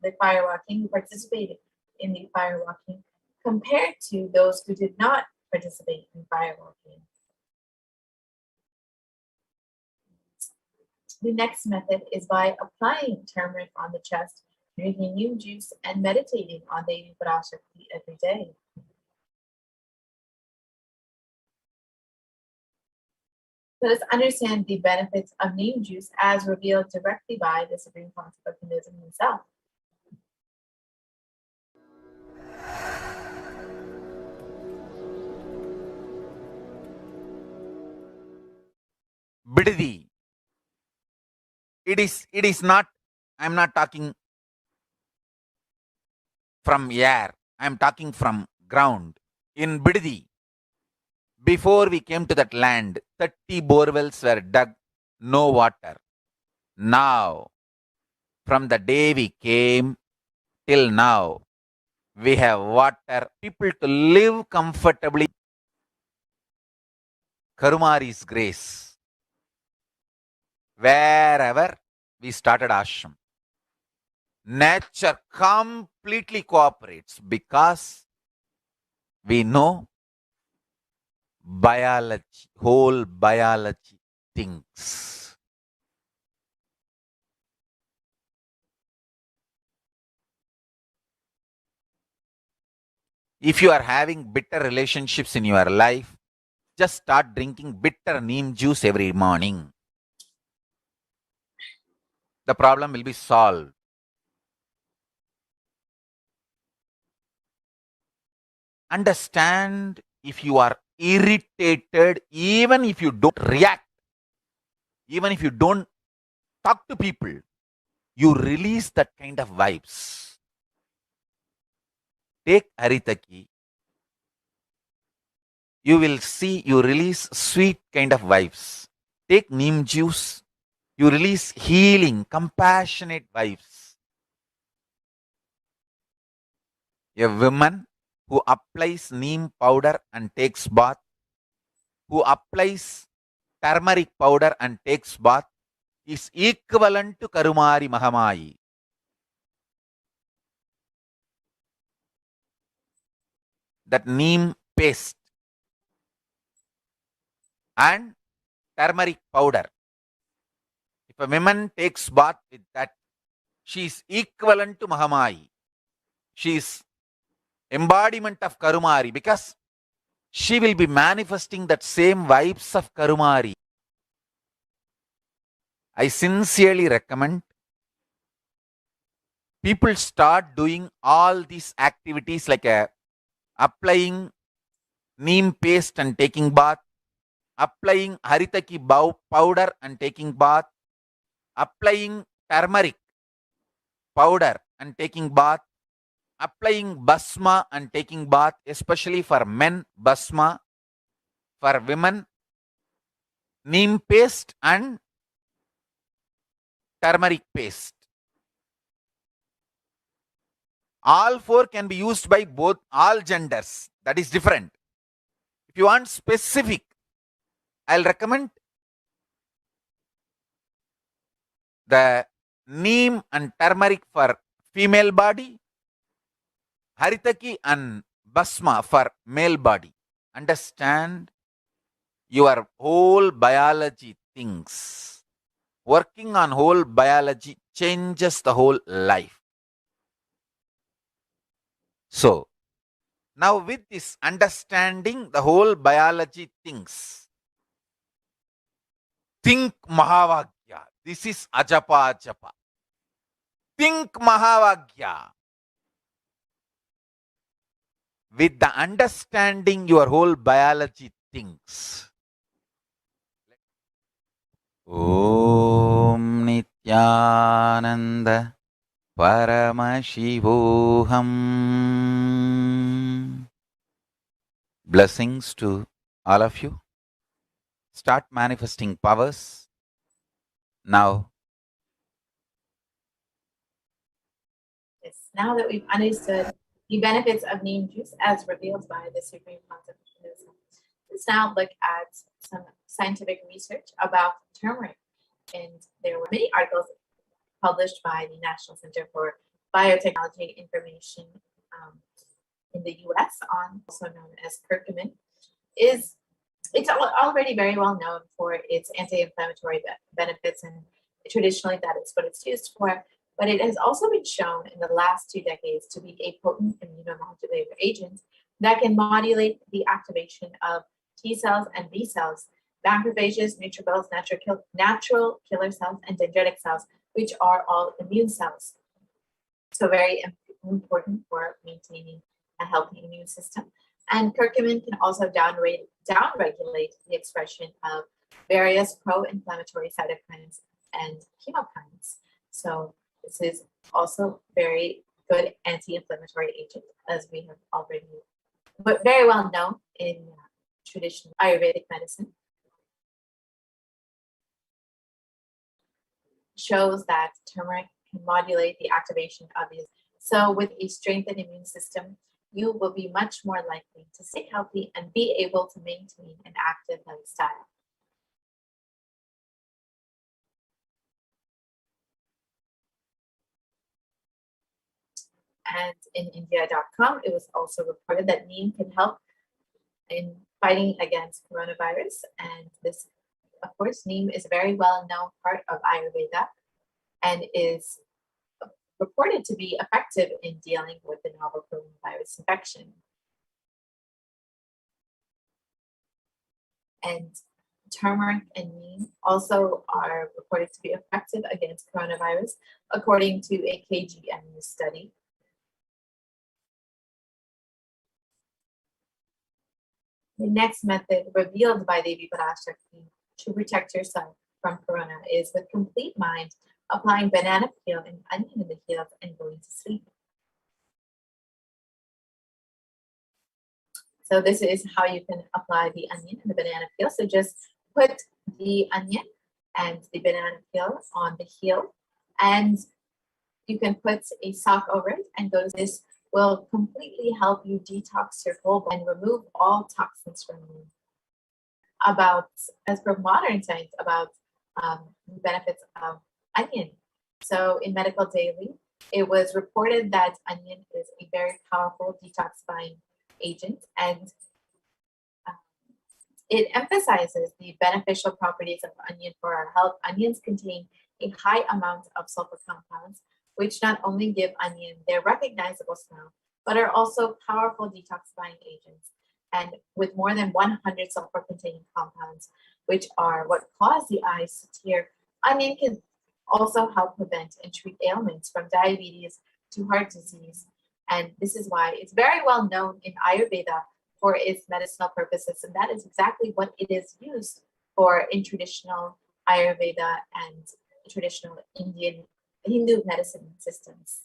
the fire walking, who participated in the fire walking, compared to those who did not participate in fire walking. The next method is by applying turmeric on the chest, drinking neem juice, and meditating on Devi Parashakti every day. Let us understand the benefits of neem juice as revealed directly by the Supreme Concept of Hinduism himself. Bididi. It is not, I am not talking from air. I am talking from ground. In Bididi, before we came to that land, 30 borewells were dug, no water. Now, from the day we came till now, we have water, people to live comfortably. Karumari's grace. Wherever we started ashram, nature completely cooperates because we know biology, whole biology thinks. If you are having bitter relationships in your life, just start drinking bitter neem juice every morning. The problem will be solved. Understand, if you are irritated, even if you don't react, even if you don't talk to people, you release that kind of vibes. Take Haritaki, you will see you release sweet kind of vibes. Take neem juice, you release healing, compassionate vibes. A woman who applies neem powder and takes bath, who applies turmeric powder and takes bath, is equivalent to Karumari Mahamayi. That neem paste and turmeric powder, if a woman takes bath with that, she is equivalent to Mahamayi. She is embodiment of Karumari because she will be manifesting that same vibes of Karumari. I sincerely recommend people start doing all these activities like applying neem paste and taking bath, applying haritaki powder and taking bath, applying turmeric powder and taking bath, applying basma and taking bath, especially for men, basma, for women, neem paste and turmeric paste. All four can be used by both all genders. That is different. If you want specific, I'll recommend the neem and turmeric for female body, haritaki and basma for male body. Understand, your whole biology things. Working on whole biology changes the whole life. So, now with this understanding the whole biology things, think Mahavagya. This is Ajapa Ajapa. Think Mahavagya. With the understanding your whole biology thinks. Om Nithyananda Paramashivoham. Blessings to all of you. Start manifesting powers. Now, Yes, now that we've understood the benefits of neem juice as revealed by the Supreme Concept of Buddhism, let's now look at some scientific research about turmeric. And there were many articles published by the National Center for Biotechnology Information in the US on, also known as curcumin. It's already very well known for its anti-inflammatory benefits, and traditionally that is what it's used for. But it has also been shown in the last 2 decades to be a potent immunomodulator agent that can modulate the activation of T cells and B cells, macrophages, neutrophils, natural killer cells, and dendritic cells, which are all immune cells. So very important for maintaining a healthy immune system. And curcumin can also downregulate the expression of various pro-inflammatory cytokines and chemokines. So this is also very good anti-inflammatory agent, as we have already, but very well known in traditional Ayurvedic medicine. Shows that turmeric can modulate the activation of these. So with a strengthened immune system, you will be much more likely to stay healthy and be able to maintain an active lifestyle. And in India.com, it was also reported that neem can help in fighting against coronavirus. And this, of course, neem is a very well-known part of Ayurveda and is reported to be effective in dealing with the novel coronavirus infection. And turmeric and neem also are reported to be effective against coronavirus, according to a KGMU study. The next method revealed by Devi Parashakti to protect yourself from corona is with complete mind, applying banana peel and onion in the heels and going to sleep. So this is how you can apply the onion and the banana peel. So just put the onion and the banana peel on the heel, and you can put a sock over it and go to this. Will completely help you detox your whole body and remove all toxins from you. About, as per modern science, about the benefits of onion. So in Medical Daily, it was reported that onion is a very powerful detoxifying agent, and it emphasizes the beneficial properties of onion for our health. Onions contain a high amount of sulfur compounds, which not only give onion their recognizable smell, but are also powerful detoxifying agents. And with more than 100 sulfur-containing compounds, which are what cause the eyes to tear, onion can also help prevent and treat ailments from diabetes to heart disease. And this is why it's very well known in Ayurveda for its medicinal purposes. And that is exactly what it is used for in traditional Ayurveda and traditional Hindu medicine systems.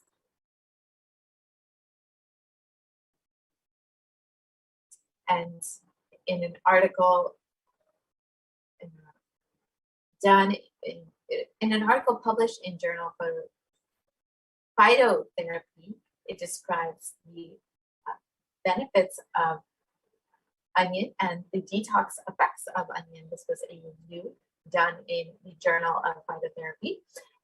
And in an article in an article published in Journal for Phytotherapy, it describes the benefits of onion and the detox effects of onion. This was a review done in the Journal of Phytotherapy.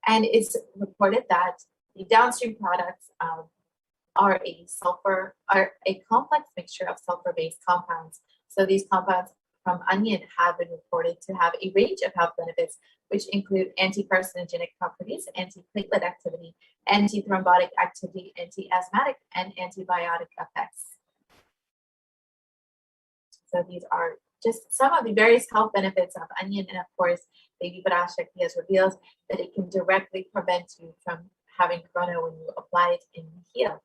And it's reported that the downstream products are a complex mixture of sulfur-based compounds. So these compounds from onion have been reported to have a range of health benefits, which include anti-carcinogenic properties, anti-platelet activity, anti-thrombotic activity, anti-asthmatic, and antibiotic effects. So these are just some of the various health benefits of onion. And of course, Devi Parashakti has revealed that it can directly prevent you from having corona when you apply it in the heel.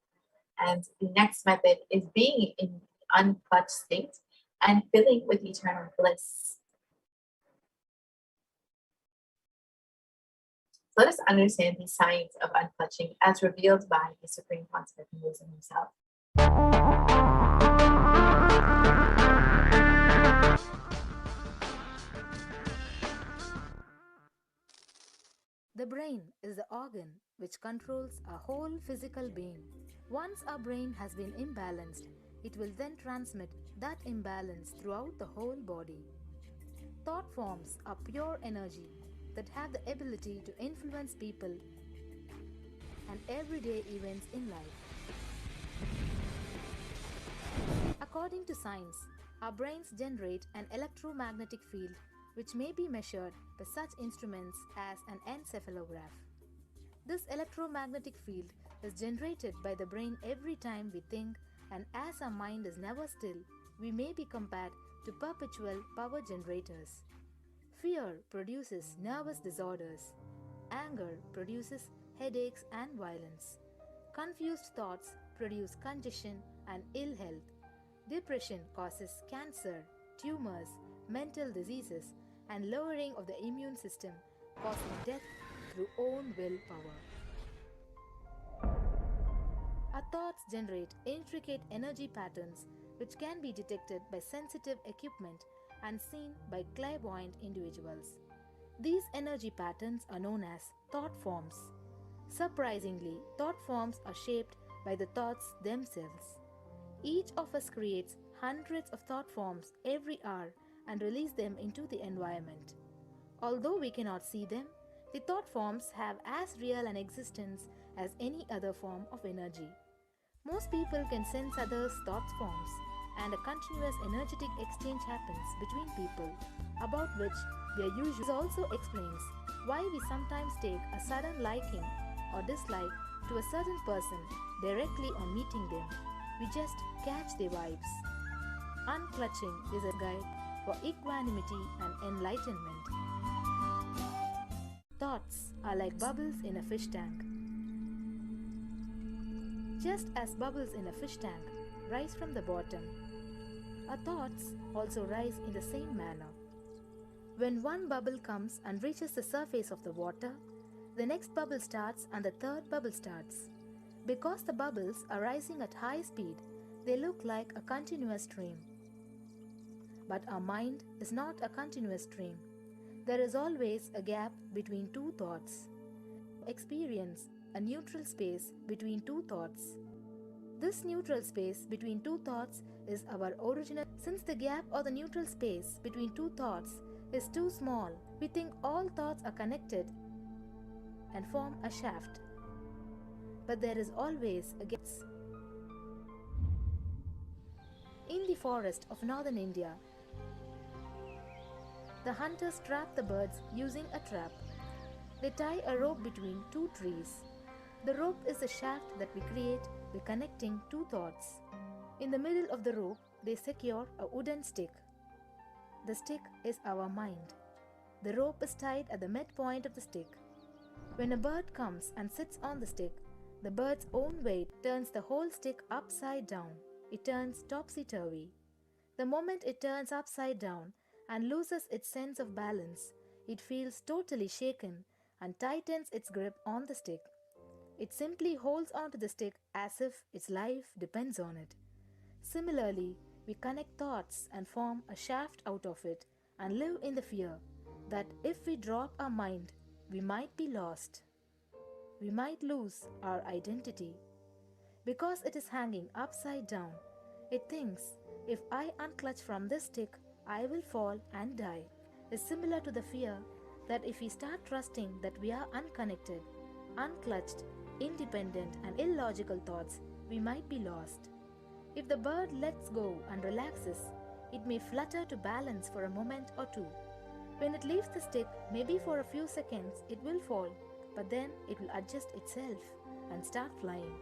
And the next method is being in unclutched state and filling with eternal bliss. Let us understand the science of unclutching as revealed by the Supreme Pontiff himself. The brain is the organ which controls our whole physical being. Once our brain has been imbalanced, it will then transmit that imbalance throughout the whole body. Thought forms are pure energy that have the ability to influence people and everyday events in life. According to science, our brains generate an electromagnetic field which may be measured by such instruments as an encephalograph. This electromagnetic field is generated by the brain every time we think, and as our mind is never still, we may be compared to perpetual power generators. Fear produces nervous disorders. Anger produces headaches and violence. Confused thoughts produce congestion and ill health. Depression causes cancer, tumors, mental diseases, and lowering of the immune system, causing death through own willpower. Our thoughts generate intricate energy patterns which can be detected by sensitive equipment and seen by clairvoyant individuals. These energy patterns are known as thought forms. Surprisingly, thought forms are shaped by the thoughts themselves. Each of us creates hundreds of thought forms every hour and release them into the environment. Although we cannot see them, the thought forms have as real an existence as any other form of energy. Most people can sense others' thought forms, and a continuous energetic exchange happens between people, about which we are usually. This also explains why we sometimes take a sudden liking or dislike to a certain person directly on meeting them. We just catch their vibes. Unclutching is a guide for equanimity and enlightenment. Thoughts are like bubbles in a fish tank. Just as bubbles in a fish tank rise from the bottom, our thoughts also rise in the same manner. When one bubble comes and reaches the surface of the water, the next bubble starts and the third bubble starts. Because the bubbles are rising at high speed, they look like a continuous stream. But our mind is not a continuous stream. There is always a gap between two thoughts. Experience a neutral space between two thoughts. This neutral space between two thoughts is our original. Since the gap or the neutral space between two thoughts is too small, we think all thoughts are connected and form a shaft. But there is always a gap. In the forest of northern India, the hunters trap the birds using a trap. They tie a rope between two trees. The rope is the shaft that we create by connecting two thoughts. In the middle of the rope, they secure a wooden stick. The stick is our mind. The rope is tied at the midpoint of the stick. When a bird comes and sits on the stick, the bird's own weight turns the whole stick upside down. It turns topsy-turvy. The moment it turns upside down and loses its sense of balance, it feels totally shaken and tightens its grip on the stick. It simply holds onto the stick as if its life depends on it. Similarly, we connect thoughts and form a shaft out of it and live in the fear that if we drop our mind, we might be lost. We might lose our identity. Because it is hanging upside down, it thinks, if I unclutch from this stick, I will fall and die. Is similar to the fear that if we start trusting that we are unconnected, unclutched, independent and illogical thoughts, we might be lost. If the bird lets go and relaxes, it may flutter to balance for a moment or two. When it leaves the stick, maybe for a few seconds, it will fall, but then it will adjust itself and start flying.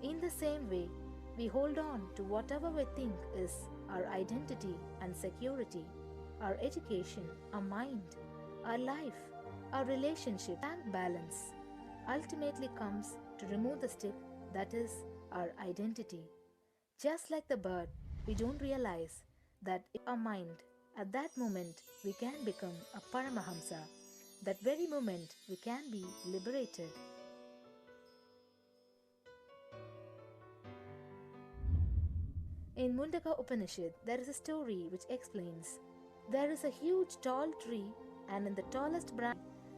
In the same way, we hold on to whatever we think is our identity and security, our education, our mind, our life, our relationship and balance. Ultimately comes to remove the stick that is our identity. Just like the bird, we don't realize that in our mind, at that moment, we can become a Paramahamsa. That very moment, we can be liberated. In Mundaka Upanishad, there is a story which explains, there is a huge tall tree and in the tallest branch,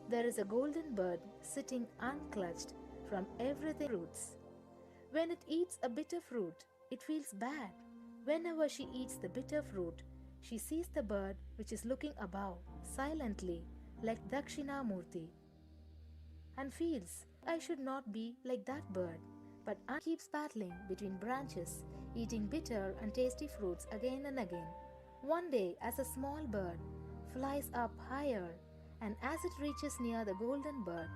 there is a golden bird sitting unclutched from everything fruits. When it eats a bitter fruit, it feels bad. Whenever she eats the bitter fruit, she sees the bird which is looking above, silently, like Dakshinamurti, and feels, I should not be like that bird. But keeps battling between branches, eating bitter and tasty fruits again and again. One day, as a small bird flies up higher, and as it reaches near the golden bird,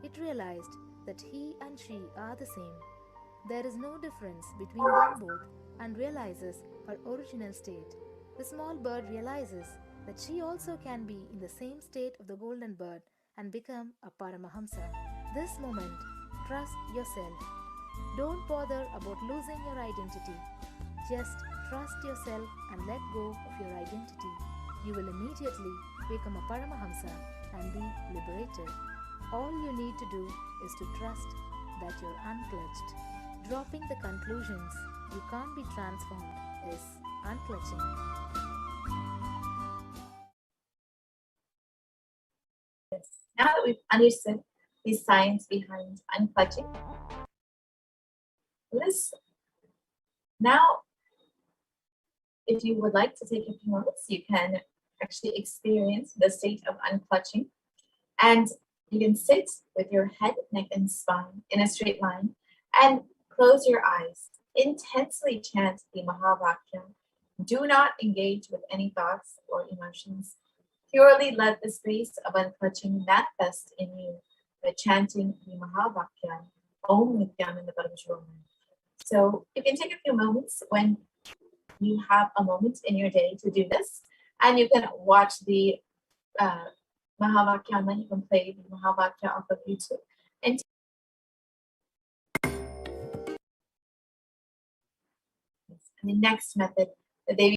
it realized that he and she are the same. There is no difference between them both and realizes her original state. The small bird realizes that she also can be in the same state of the golden bird and become a Paramahamsa. This moment, trust yourself. Don't bother about losing your identity. Just trust yourself and let go of your identity. You will immediately become a Paramahamsa and be liberated. All you need to do is to trust that you're unclutched. Dropping the conclusions you can't be transformed is unclutching. Now that we've understood the science behind unclutching, now, if you would like to take a few moments, you can actually experience the state of unclutching. And you can sit with your head, neck, and spine in a straight line and close your eyes. Intensely chant the Mahavakya. Do not engage with any thoughts or emotions. Purely let the space of unclutching manifest in you by chanting the Mahavakya, Om Nithyananda Paramashivam. So you can take a few moments when you have a moment in your day to do this, and you can watch the Mahavakya, and then you can play the Mahavakya off of YouTube. And the next method that they